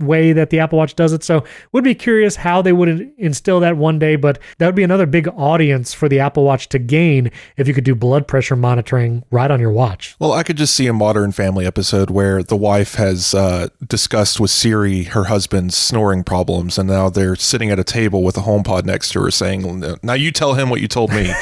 way that the Apple Watch does it. So would be curious how they would instill that one day, but that would be another big audience for the Apple Watch to gain if you could do blood pressure monitoring right on your watch. Well, I could just see a Modern Family episode where the wife has discussed with Siri her husband's snoring problems, and now they're sitting at a table with a HomePod next to her saying, now you tell him what you told me.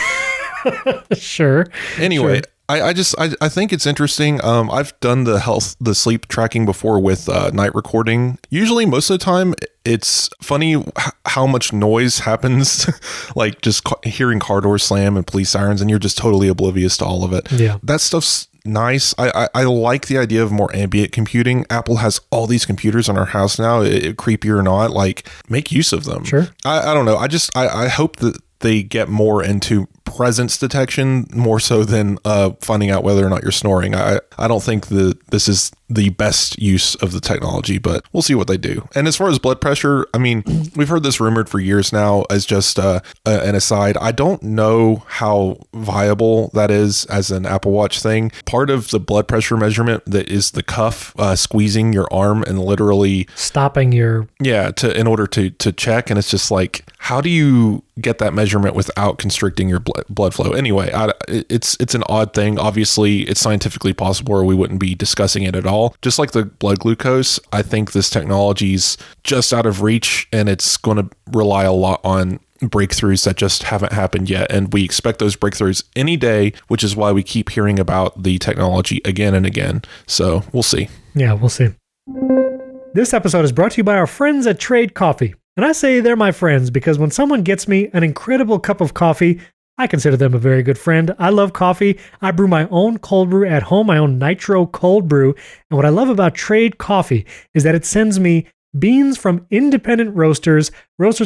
Sure. Anyway, sure. I think it's interesting. I've done the sleep tracking before with night recording. Usually, most of the time, it's funny how much noise happens, like just hearing car doors slam and police sirens, and you're just totally oblivious to all of it. Yeah, that stuff's nice. I like the idea of more ambient computing. Apple has all these computers in our house now, creepy or not, like make use of them. Sure. I don't know. I hope that they get more into presence detection more so than finding out whether or not you're snoring. I don't think that this is the best use of the technology, but we'll see what they do. And as far as blood pressure, I mean, we've heard this rumored for years now as just an aside. I don't know how viable that is as an Apple Watch thing. Part of the blood pressure measurement that is the cuff squeezing your arm and literally stopping your in order to check, and it's just like, how do you get that measurement without constricting your blood flow? Anyway, it's an odd thing. Obviously, it's scientifically possible, or we wouldn't be discussing it at all. Just like the blood glucose, I think this technology's just out of reach, and it's going to rely a lot on breakthroughs that just haven't happened yet. And we expect those breakthroughs any day, which is why we keep hearing about the technology again and again. So we'll see. Yeah, we'll see. This episode is brought to you by our friends at Trade Coffee. And I say they're my friends because when someone gets me an incredible cup of coffee, I consider them a very good friend. I love coffee. I brew my own cold brew at home, my own nitro cold brew. And what I love about Trade Coffee is that it sends me beans from independent roasters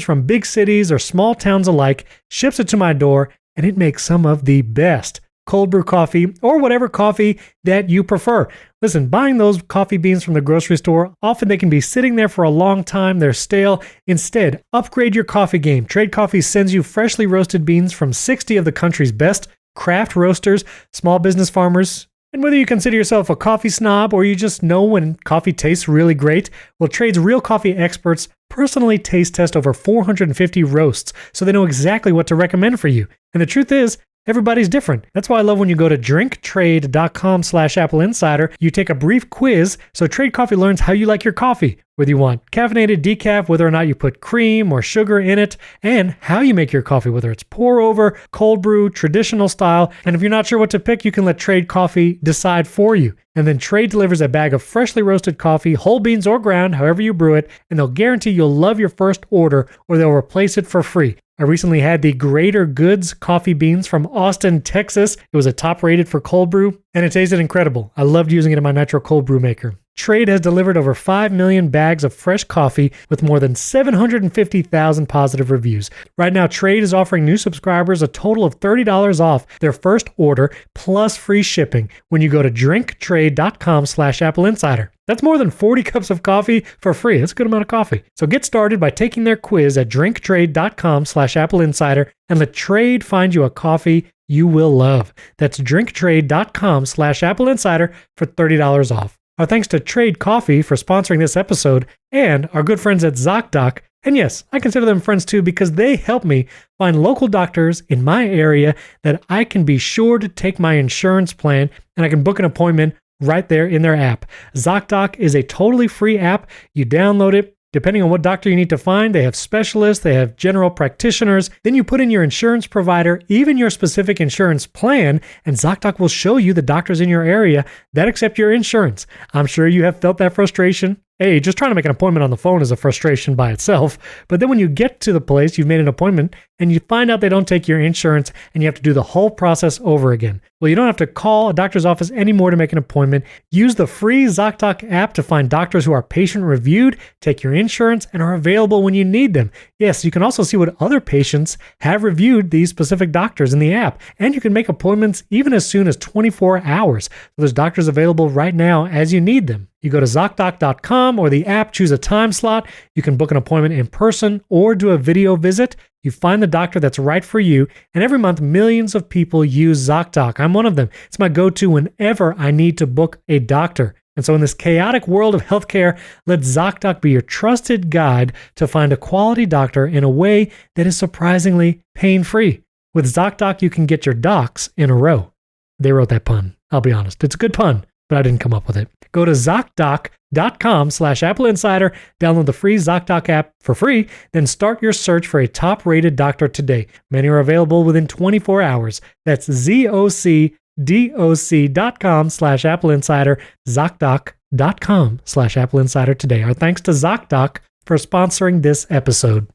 from big cities or small towns alike, ships it to my door, and it makes some of the best cold brew coffee or whatever coffee that you prefer. Listen, buying those coffee beans from the grocery store, often they can be sitting there for a long time. They're stale. Instead, upgrade your coffee game. Trade Coffee sends you freshly roasted beans from 60 of the country's best craft roasters, small business farmers. And whether you consider yourself a coffee snob or you just know when coffee tastes really great, well, Trade's real coffee experts personally taste test over 450 roasts, so they know exactly what to recommend for you. And the truth is, Everybody's different. That's why I love when you go to drinktrade.com/AppleInsider. You take a brief quiz so Trade Coffee learns how you like your coffee, whether you want caffeinated, decaf, whether or not you put cream or sugar in it, and how you make your coffee, whether it's pour over, cold brew, traditional style. And if you're not sure what to pick, you can let Trade Coffee decide for you. And then Trade delivers a bag of freshly roasted coffee, whole beans or ground, however you brew it, and they'll guarantee you'll love your first order or they'll replace it for free. I recently had the Greater Goods coffee beans from Austin, Texas. It was a top rated for cold brew, and it tasted incredible. I loved using it in my Nitro cold brew maker. Trade has delivered over 5 million bags of fresh coffee with more than 750,000 positive reviews. Right now, Trade is offering new subscribers a total of $30 off their first order plus free shipping when you go to drinktrade.com/AppleInsider. That's more than 40 cups of coffee for free. That's a good amount of coffee. So get started by taking their quiz at drinktrade.com/AppleInsider and let Trade find you a coffee you will love. That's drinktrade.com/AppleInsider for $30 off. Our thanks to Trade Coffee for sponsoring this episode and our good friends at ZocDoc. And yes, I consider them friends too because they help me find local doctors in my area that I can be sure to take my insurance plan and I can book an appointment right there in their app. ZocDoc is a totally free app. You download it. Depending on what doctor you need to find, they have specialists, they have general practitioners. Then you put in your insurance provider, even your specific insurance plan, and ZocDoc will show you the doctors in your area that accept your insurance. I'm sure you have felt that frustration. Hey, just trying to make an appointment on the phone is a frustration by itself. But then when you get to the place, you've made an appointment, and you find out they don't take your insurance, and you have to do the whole process over again. Well, you don't have to call a doctor's office anymore to make an appointment. Use the free ZocDoc app to find doctors who are patient-reviewed, take your insurance, and are available when you need them. Yes, you can also see what other patients have reviewed these specific doctors in the app, and you can make appointments even as soon as 24 hours. So there's doctors available right now as you need them. You go to ZocDoc.com or the app, choose a time slot. You can book an appointment in person or do a video visit. You find the doctor that's right for you. And every month, millions of people use ZocDoc. I'm one of them. It's my go-to whenever I need to book a doctor. And so in this chaotic world of healthcare, let ZocDoc be your trusted guide to find a quality doctor in a way that is surprisingly pain-free. With ZocDoc, you can get your docs in a row. They wrote that pun. I'll be honest. It's a good pun, but I didn't come up with it. Go to ZocDoc.com/AppleInsider, download the free ZocDoc app for free, then start your search for a top-rated doctor today. Many are available within 24 hours. That's ZocDoc.com/AppleInsider, ZocDoc.com/AppleInsider today. Our thanks to ZocDoc for sponsoring this episode.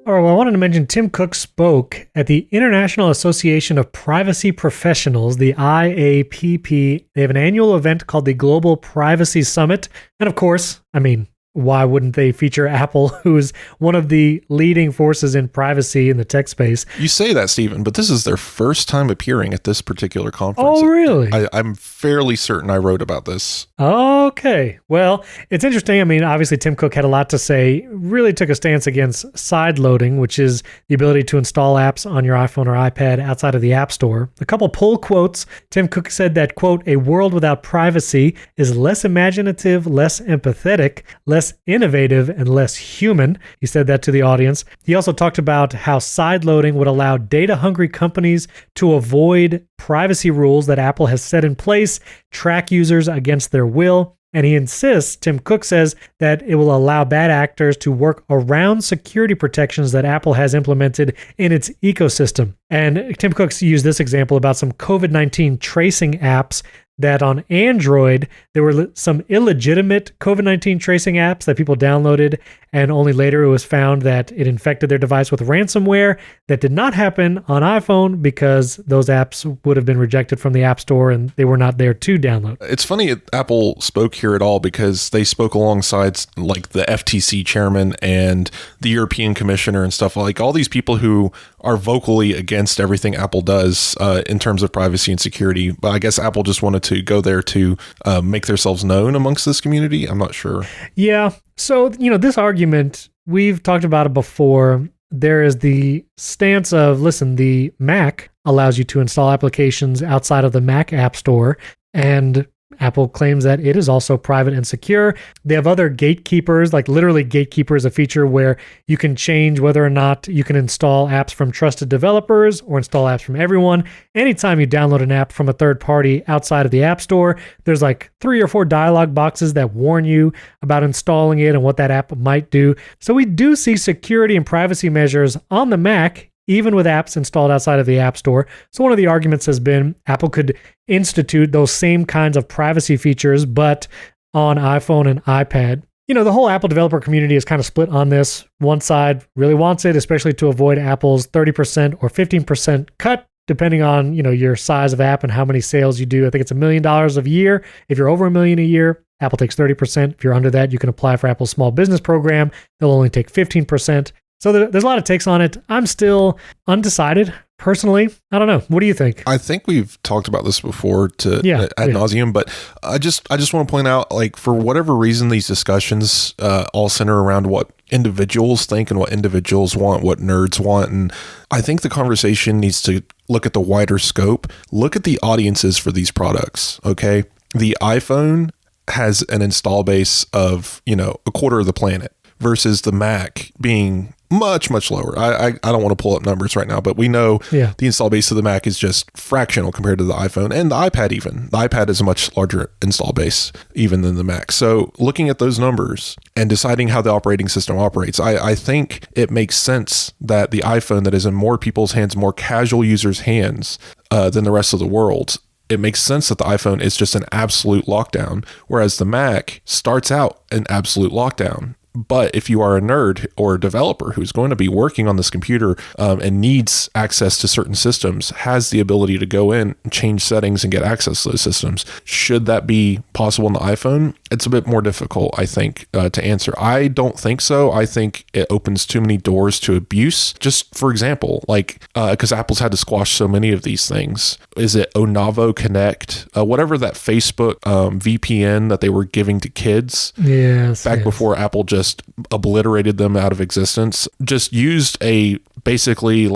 All right, well, I wanted to mention Tim Cook spoke at the International Association of Privacy Professionals, the IAPP. They have an annual event called the Global Privacy Summit. And of course, why wouldn't they feature Apple, who is one of the leading forces in privacy in the tech space? You say that, Stephen, but this is their first time appearing at this particular conference. Oh, really? I'm fairly certain I wrote about this. Okay. Well, it's interesting. Obviously, Tim Cook had a lot to say, really took a stance against sideloading, which is the ability to install apps on your iPhone or iPad outside of the App Store. A couple pull quotes. Tim Cook said that, quote, "A world without privacy is less imaginative, less empathetic, less innovative, and less human." He said that to the audience. He also talked about how sideloading would allow data-hungry companies to avoid privacy rules that Apple has set in place, track users against their will. And he insists, Tim Cook says, that it will allow bad actors to work around security protections that Apple has implemented in its ecosystem. And Tim Cook's used this example about some COVID-19 tracing apps that on Android, there were some illegitimate COVID-19 tracing apps that people downloaded, and only later it was found that it infected their device with ransomware. That did not happen on iPhone because those apps would have been rejected from the App Store and they were not there to download. It's funny Apple spoke here at all because they spoke alongside like the FTC chairman and the European commissioner and stuff, like all these people who are vocally against everything Apple does in terms of privacy and security. But I guess Apple just wanted to go there to make themselves known amongst this community. I'm not sure. Yeah. So, this argument, we've talked about it before. There is the stance of, listen, the Mac allows you to install applications outside of the Mac App Store. And Apple claims that it is also private and secure. They have other gatekeepers, like literally gatekeeper is a feature where you can change whether or not you can install apps from trusted developers or install apps from everyone. Anytime you download an app from a third party outside of the App Store, there's like 3 or 4 dialog boxes that warn you about installing it and what that app might do. So we do see security and privacy measures on the Mac, even with apps installed outside of the App Store. So one of the arguments has been Apple could institute those same kinds of privacy features, but on iPhone and iPad. The whole Apple developer community is kind of split on this. One side really wants it, especially to avoid Apple's 30% or 15% cut, depending on, your size of app and how many sales you do. I think it's $1 million a year. If you're over $1 million a year, Apple takes 30%. If you're under that, you can apply for Apple's small business program. They'll only take 15%. So there's a lot of takes on it. I'm still undecided. Personally, I don't know. What do you think? I think we've talked about this before ad nauseum, but I just want to point out, like, for whatever reason, these discussions all center around what individuals think and what individuals want, what nerds want. And I think the conversation needs to look at the wider scope. Look at the audiences for these products. Okay. The iPhone has an install base of, a quarter of the planet versus the Mac being much, much lower. I don't want to pull up numbers right now, but we know the install base of the Mac is just fractional compared to the iPhone and the iPad even. The iPad is a much larger install base even than the Mac. So looking at those numbers and deciding how the operating system operates, I think it makes sense that the iPhone that is in more people's hands, more casual users' hands than the rest of the world, it makes sense that the iPhone is just an absolute lockdown, whereas the Mac starts out an absolute lockdown. But if you are a nerd or a developer who's going to be working on this computer and needs access to certain systems, has the ability to go in and change settings and get access to those systems, should that be possible on the iPhone? It's a bit more difficult, I think, to answer. I don't think so. I think it opens too many doors to abuse. Just for example, because Apple's had to squash so many of these things. Is it Onavo Connect? Whatever that Facebook VPN that they were giving to kids back before Apple just obliterated them out of existence, just used basically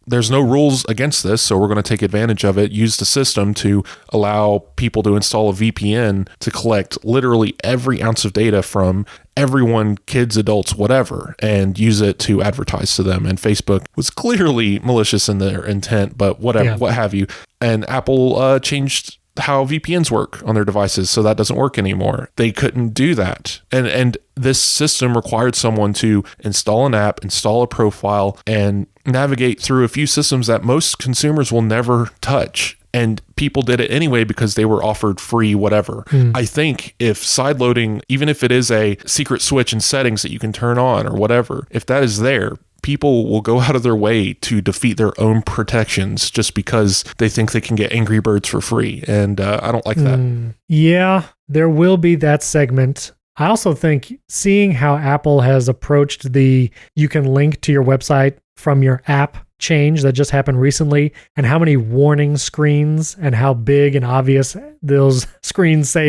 there's no rules against this, so we're going to take advantage of it, use the system to allow people to install a VPN to collect literally every ounce of data from everyone, kids, adults, whatever, and use it to advertise to them. And Facebook was clearly malicious in their intent, but whatever, what have you. And Apple changed how VPNs work on their devices, so that doesn't work anymore. They couldn't do that. And this system required someone to install an app, install a profile, and navigate through a few systems that most consumers will never touch. And people did it anyway because they were offered free whatever. I think if sideloading, even if it is a secret switch in settings that you can turn on or whatever, if that is there, people will go out of their way to defeat their own protections just because they think they can get Angry Birds for free. And I don't like that. Yeah, there will be that segment. I also think seeing how Apple has approached you can link to your website from your app change that just happened recently, and how many warning screens and how big and obvious those screens say,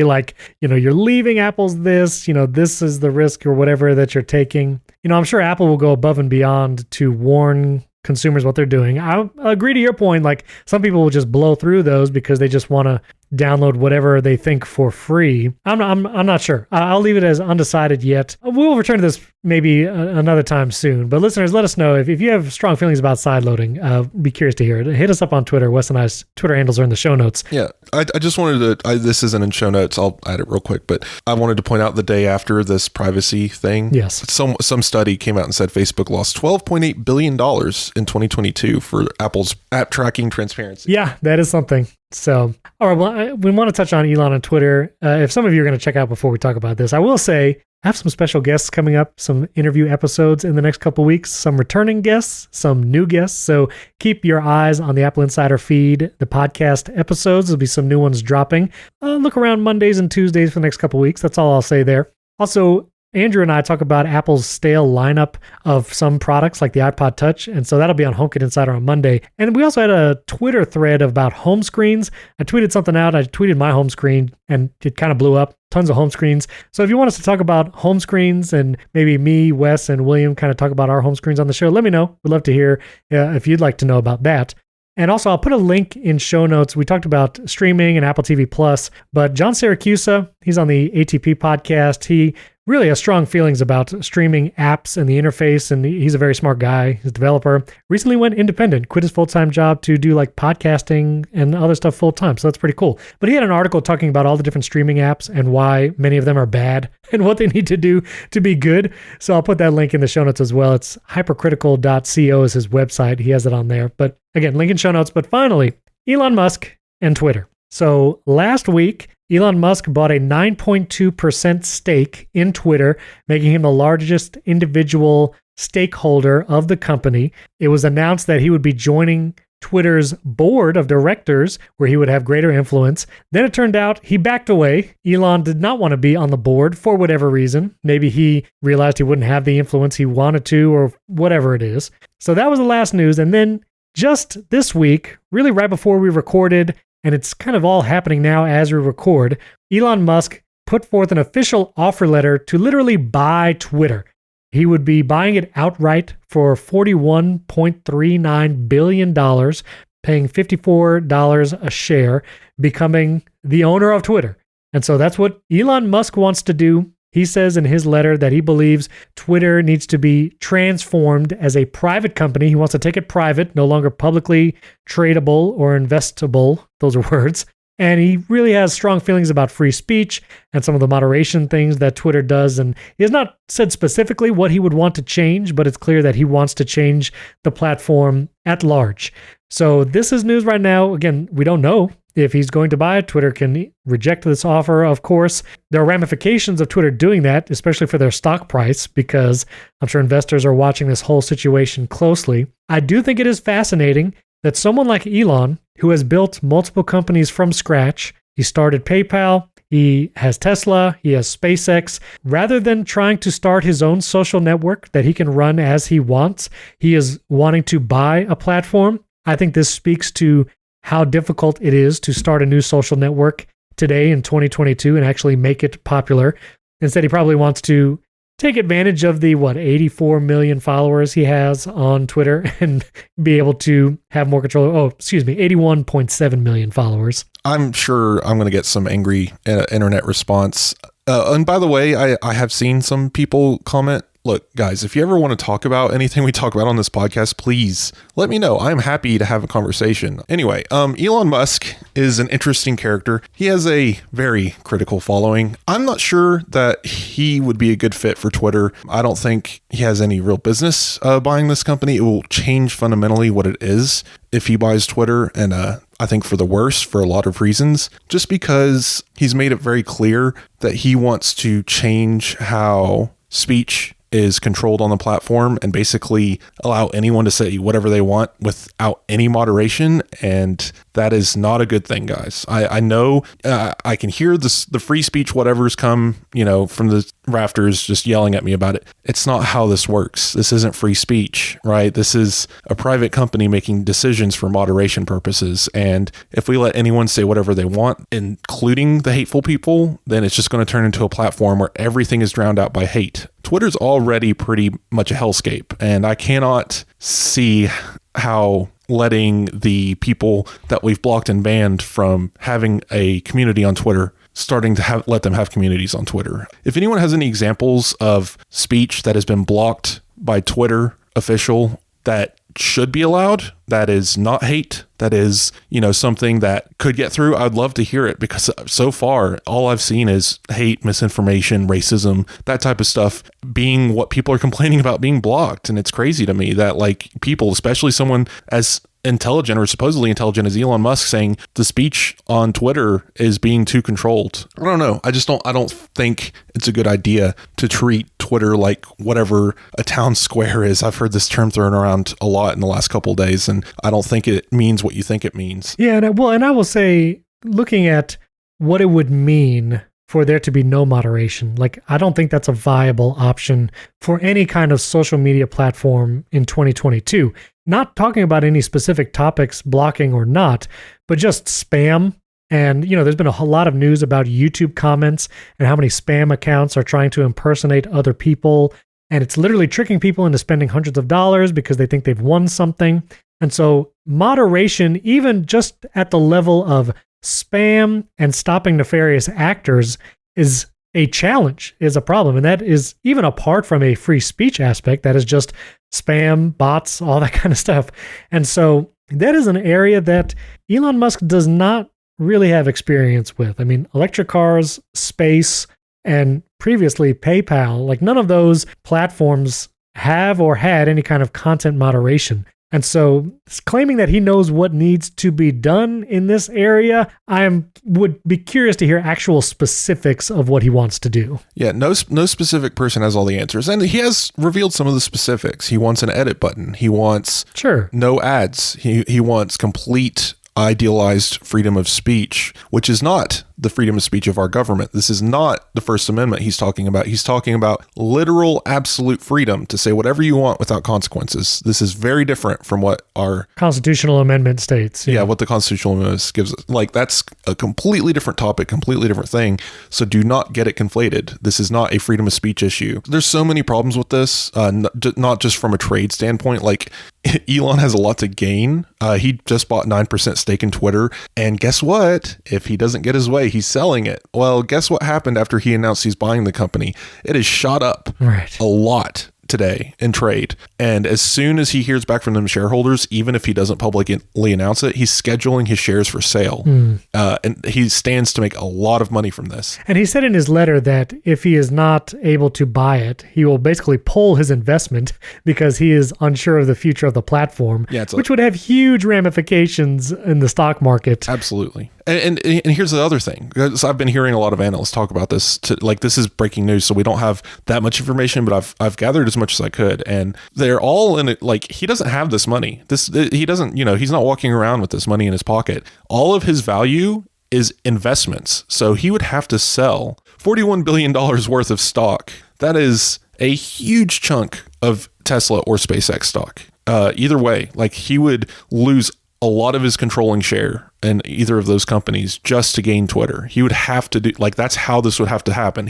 you're leaving Apple's this is the risk or whatever that you're taking. I'm sure Apple will go above and beyond to warn consumers what they're doing. I agree to your point. Some people will just blow through those because they just want to download whatever they think for free. I'm not sure. I'll leave it as undecided yet. We'll return to this maybe another time soon. But listeners, let us know if you have strong feelings about sideloading. Be curious to hear it. Hit us up on Twitter. Wes and I's Twitter handles are in the show notes. Yeah, I just wanted to. This isn't in show notes. I'll add it real quick. But I wanted to point out the day after this privacy thing. Yes, some study came out and said Facebook lost $12.8 billion in 2022 for Apple's app tracking transparency. Yeah, that is something. So, all right, well, we want to touch on Elon on Twitter. If some of you are going to check out before we talk about this, I will say I have some special guests coming up, some interview episodes in the next couple of weeks, some returning guests, some new guests. So keep your eyes on the Apple Insider feed, the podcast episodes. There'll be some new ones dropping. Look around Mondays and Tuesdays for the next couple of weeks. That's all I'll say there. Also, Andrew and I talk about Apple's stale lineup of some products like the iPod Touch. And so that'll be on HomeKit Insider on Monday. And we also had a Twitter thread about home screens. I tweeted something out. I tweeted my home screen and it kind of blew up. Tons of home screens. So if you want us to talk about home screens and maybe me, Wes, and William kind of talk about our home screens on the show, let me know. We'd love to hear if you'd like to know about that. And also, I'll put a link in show notes. We talked about streaming and Apple TV Plus, but John Siracusa, he's on the ATP podcast. He really has strong feelings about streaming apps and the interface, and he's a very smart guy. He's a developer. Recently went independent, quit his full-time job to do like podcasting and other stuff full-time, so that's pretty cool. But he had an article talking about all the different streaming apps and why many of them are bad and what they need to do to be good. So I'll put that link in the show notes as well. It's hypercritical.co is his website. He has it on there. But again, link in show notes. But finally, Elon Musk and Twitter. So last week, Elon Musk bought a 9.2% stake in Twitter, making him the largest individual stakeholder of the company. It was announced that he would be joining Twitter's board of directors, where he would have greater influence. Then it turned out he backed away. Elon did not want to be on the board for whatever reason. Maybe he realized he wouldn't have the influence he wanted to, or whatever it is. So that was the last news. And then just this week, really right before we recorded, and it's kind of all happening now as we record, Elon Musk put forth an official offer letter to literally buy Twitter. He would be buying it outright for $41.39 billion, paying $54 a share, becoming the owner of Twitter. And so that's what Elon Musk wants to do. He says in his letter that he believes Twitter needs to be transformed as a private company. He wants to take it private, no longer publicly tradable or investable. Those are words. And he really has strong feelings about free speech and some of the moderation things that Twitter does. And he has not said specifically what he would want to change, but it's clear that he wants to change the platform at large. So this is news right now. Again, we don't know if he's going to buy it. Twitter can reject this offer, of course. There are ramifications of Twitter doing that, especially for their stock price, because I'm sure investors are watching this whole situation closely. I do think it is fascinating that someone like Elon, who has built multiple companies from scratch, he started PayPal, he has Tesla, he has SpaceX, rather than trying to start his own social network that he can run as he wants, he is wanting to buy a platform. I think this speaks to how difficult it is to start a new social network today in 2022 and actually make it popular. Instead, he probably wants to take advantage of the, 84 million followers he has on Twitter and be able to have more control. 81.7 million followers. I'm sure I'm going to get some angry internet response. And by the way, I have seen some people comment, look, guys, if you ever want to talk about anything we talk about on this podcast, please let me know. I'm happy to have a conversation. Anyway, Elon Musk is an interesting character. He has a very critical following. I'm not sure that he would be a good fit for Twitter. I don't think he has any real business buying this company. It will change fundamentally what it is if he buys Twitter, and I think for the worse for a lot of reasons, just because he's made it very clear that he wants to change how speech is controlled on the platform and basically allow anyone to say whatever they want without any moderation. And that is not a good thing, guys. I know I can hear this, the free speech whatever's come, from the rafters just yelling at me about it. It's not how this works. This isn't free speech, right? This is a private company making decisions for moderation purposes. And if we let anyone say whatever they want, including the hateful people, then it's just going to turn into a platform where everything is drowned out by hate. Twitter's already pretty much a hellscape, and I cannot see how letting the people that we've blocked and banned from having a community on Twitter starting to let them have communities on Twitter. If anyone has any examples of speech that has been blocked by Twitter official that should be allowed, that is not hate, that is, something that could get through, I'd love to hear it, because so far all I've seen is hate, misinformation, racism, that type of stuff being what people are complaining about being blocked. And it's crazy to me that people, especially someone as intelligent or supposedly intelligent as Elon Musk, saying the speech on Twitter is being too controlled. I don't know. I don't think it's a good idea to treat Twitter like whatever a town square is. I've heard this term thrown around a lot in the last couple of days, and I don't think it means what you think it means. Yeah, and I will say, looking at what it would mean for there to be no moderation, I don't think that's a viable option for any kind of social media platform in 2022. Not talking about any specific topics, blocking or not, but just spam. And, there's been a whole lot of news about YouTube comments and how many spam accounts are trying to impersonate other people and it's literally tricking people into spending hundreds of dollars because they think they've won something. And so moderation, even just at the level of spam and stopping nefarious actors, is a challenge, is a problem. And that is even apart from a free speech aspect, that is just spam, bots, all that kind of stuff. And so that is an area that Elon Musk does not really have experience with. I mean, electric cars, space, and previously PayPal, like none of those platforms have or had any kind of content moderation. And so claiming that he knows what needs to be done in this area, would be curious to hear actual specifics of what he wants to do. Yeah, no specific person has all the answers. And he has revealed some of the specifics. He wants an edit button. He wants no ads. He wants complete idealized freedom of speech, which is not the freedom of speech of our government. This is not the First Amendment he's talking about. He's talking about literal absolute freedom to say whatever you want without consequences. This is very different from what our constitutional amendment states. Yeah, what the constitutional amendment gives us. Like, that's a completely different topic, completely different thing. So do not get it conflated. This is not a freedom of speech issue. There's so many problems with this, not just from a trade standpoint. Like, Elon has a lot to gain. He just bought 9% stake in Twitter. And guess what? If he doesn't get his way, he's selling it. Well, guess what happened after he announced he's buying the company? It has shot up a lot today in trade. And as soon as he hears back from them shareholders, even if he doesn't publicly announce it, he's scheduling his shares for sale. And he stands to make a lot of money from this. And he said in his letter that if he is not able to buy it, he will basically pull his investment because he is unsure of the future of the platform, which would have huge ramifications in the stock market. Absolutely. And here's the other thing, because I've been hearing a lot of analysts talk about this. This is breaking news, so we don't have that much information, but I've gathered as much as I could, and they're all in it. Like, he doesn't have this money. He doesn't. He's not walking around with this money in his pocket. All of his value is investments. So he would have to sell $41 billion worth of stock. That is a huge chunk of Tesla or SpaceX stock. Either way, like, he would lose a lot of his controlling share in either of those companies just to gain Twitter. He would have to do, like, that's how this would have to happen.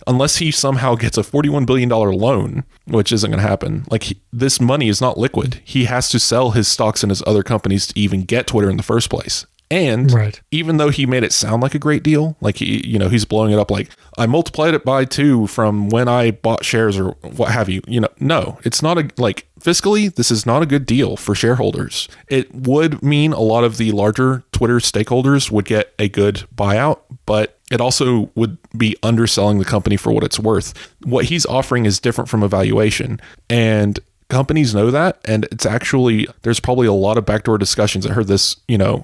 Unless he somehow gets a $41 billion loan, which isn't going to happen. Like, this money is not liquid. He has to sell his stocks in his other companies to even get Twitter in the first place. And even though he made it sound like a great deal, like he's blowing it up like, I multiplied it by 2 from when I bought shares or what have you. No, it's not fiscally, this is not a good deal for shareholders. It would mean a lot of the larger Twitter stakeholders would get a good buyout, but it also would be underselling the company for what it's worth. What he's offering is different from a valuation, and companies know that, and it's actually, there's probably a lot of backdoor discussions. I heard this,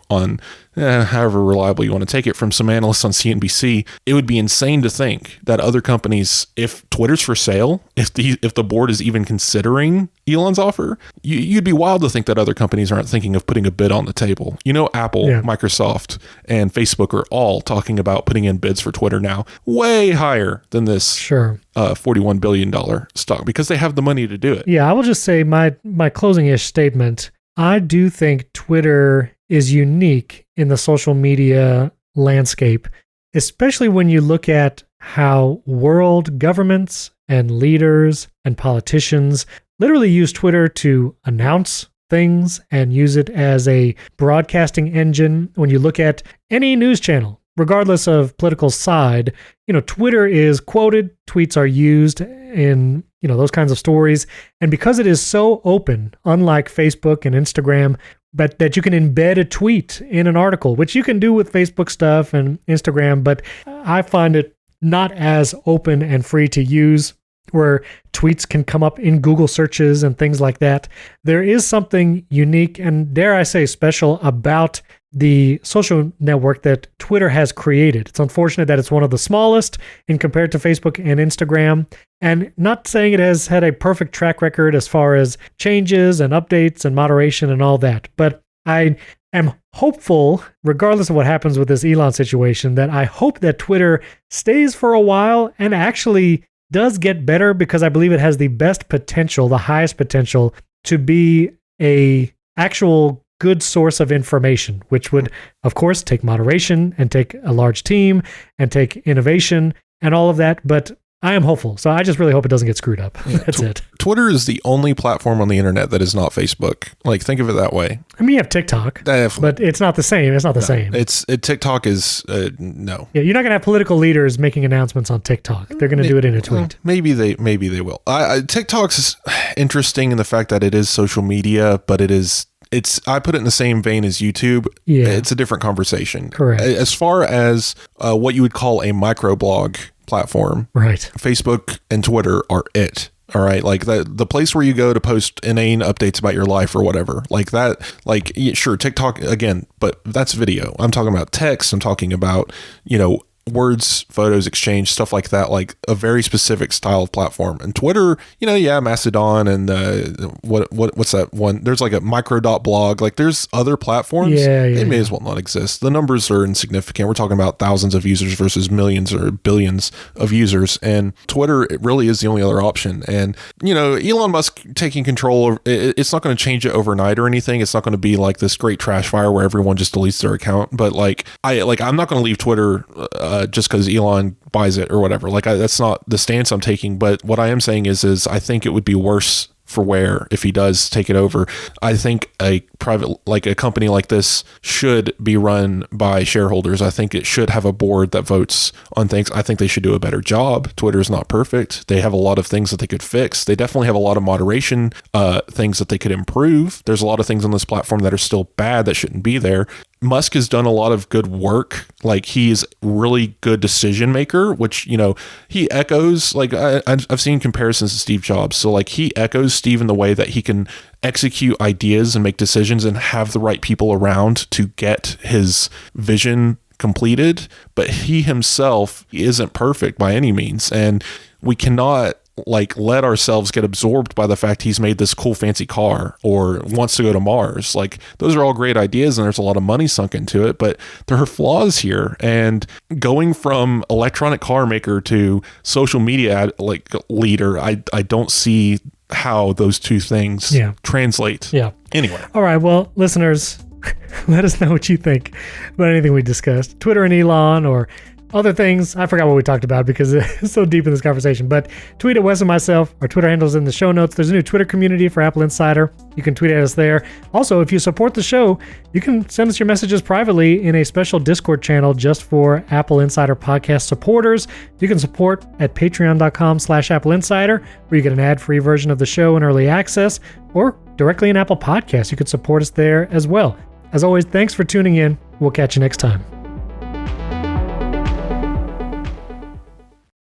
on however reliable you want to take it, from some analysts on CNBC. It would be insane to think that other companies, if Twitter's for sale, if the board is even considering Elon's offer, you'd be wild to think that other companies aren't thinking of putting a bid on the table. Apple, Microsoft, and Facebook are all talking about putting in bids for Twitter now, way higher than this $41 billion stock, because they have the money to do it. Yeah, I will just say my closing-ish statement. I do think Twitter is unique in the social media landscape, especially when you look at how world governments and leaders and politicians literally use Twitter to announce things and use it as a broadcasting engine. When you look at any news channel, regardless of political side, Twitter is quoted, tweets are used in, those kinds of stories. And because it is so open, unlike Facebook and Instagram, but that you can embed a tweet in an article, which you can do with Facebook stuff and Instagram, but I find it not as open and free to use, where tweets can come up in Google searches and things like that. There is something unique and, dare I say, special about the social network that Twitter has created. It's unfortunate that it's one of the smallest in compared to Facebook and Instagram, and not saying it has had a perfect track record as far as changes and updates and moderation and all that. But I am hopeful, regardless of what happens with this Elon situation, that I hope that Twitter stays for a while and actually does get better, because I believe it has the best potential, the highest potential to be a actual good source of information, which would, of course, take moderation and take a large team and take innovation and all of that. But I am hopeful. So I just really hope it doesn't get screwed up. Yeah, That's it. Twitter is the only platform on the internet that is not Facebook. Like, think of it that way. I mean, you have TikTok, but it's not the same. It's not the same. TikTok is no. Yeah, you're not going to have political leaders making announcements on TikTok. They're going to do it in a tweet. Maybe they will. TikTok's interesting in the fact that it is social media, but I put it in the same vein as YouTube. Yeah. It's a different conversation. Correct. As far as what you would call a microblog platform, right? Facebook and Twitter are it. All right. Like the place where you go to post inane updates about your life or whatever, like that, like, sure, TikTok again, but that's video. I'm talking about text. I'm talking about, words, photos, exchange, stuff like that, like a very specific style of platform. And Twitter, Mastodon and what's that one? There's like a micro.blog. Like there's other platforms. They may as well not exist. The numbers are insignificant. We're talking about thousands of users versus millions or billions of users. And Twitter, it really is the only other option. And, Elon Musk taking control, it's not going to change it overnight or anything. It's not going to be like this great trash fire where everyone just deletes their account. But I'm not going to leave Twitter just because Elon buys it or whatever. That's not the stance I'm taking. But what I am saying is I think it would be worse for wear if he does take it over. I think a company like this should be run by shareholders. I think it should have a board that votes on things. I think they should do a better job. Twitter is not perfect. They have a lot of things that they could fix. They definitely have a lot of moderation things that they could improve. There's a lot of things on this platform that are still bad that shouldn't be there. Musk has done a lot of good work. Like, he's really good decision maker, which, he echoes, I've seen comparisons to Steve Jobs. So he echoes Steve in the way that he can execute ideas and make decisions and have the right people around to get his vision completed. But he himself isn't perfect by any means. And we cannot let ourselves get absorbed by the fact he's made this cool fancy car or wants to go to Mars. Those are all great ideas and there's a lot of money sunk into it, but there are flaws here. And going from electronic car maker to social media leader, I don't see how those two things translate. Yeah. Anyway. All right. Well, listeners, let us know what you think about anything we discussed. Twitter and Elon or other things. I forgot what we talked about because it's so deep in this conversation. But tweet at Wes and myself. Our Twitter handle's in the show notes. There's a new Twitter community for Apple Insider. You can tweet at us there. Also, if you support the show, you can send us your messages privately in a special Discord channel just for Apple Insider podcast supporters. You can support at patreon.com/AppleInsider, where you get an ad-free version of the show and early access, or directly in Apple Podcasts. You can support us there as well. As always, thanks for tuning in. We'll catch you next time.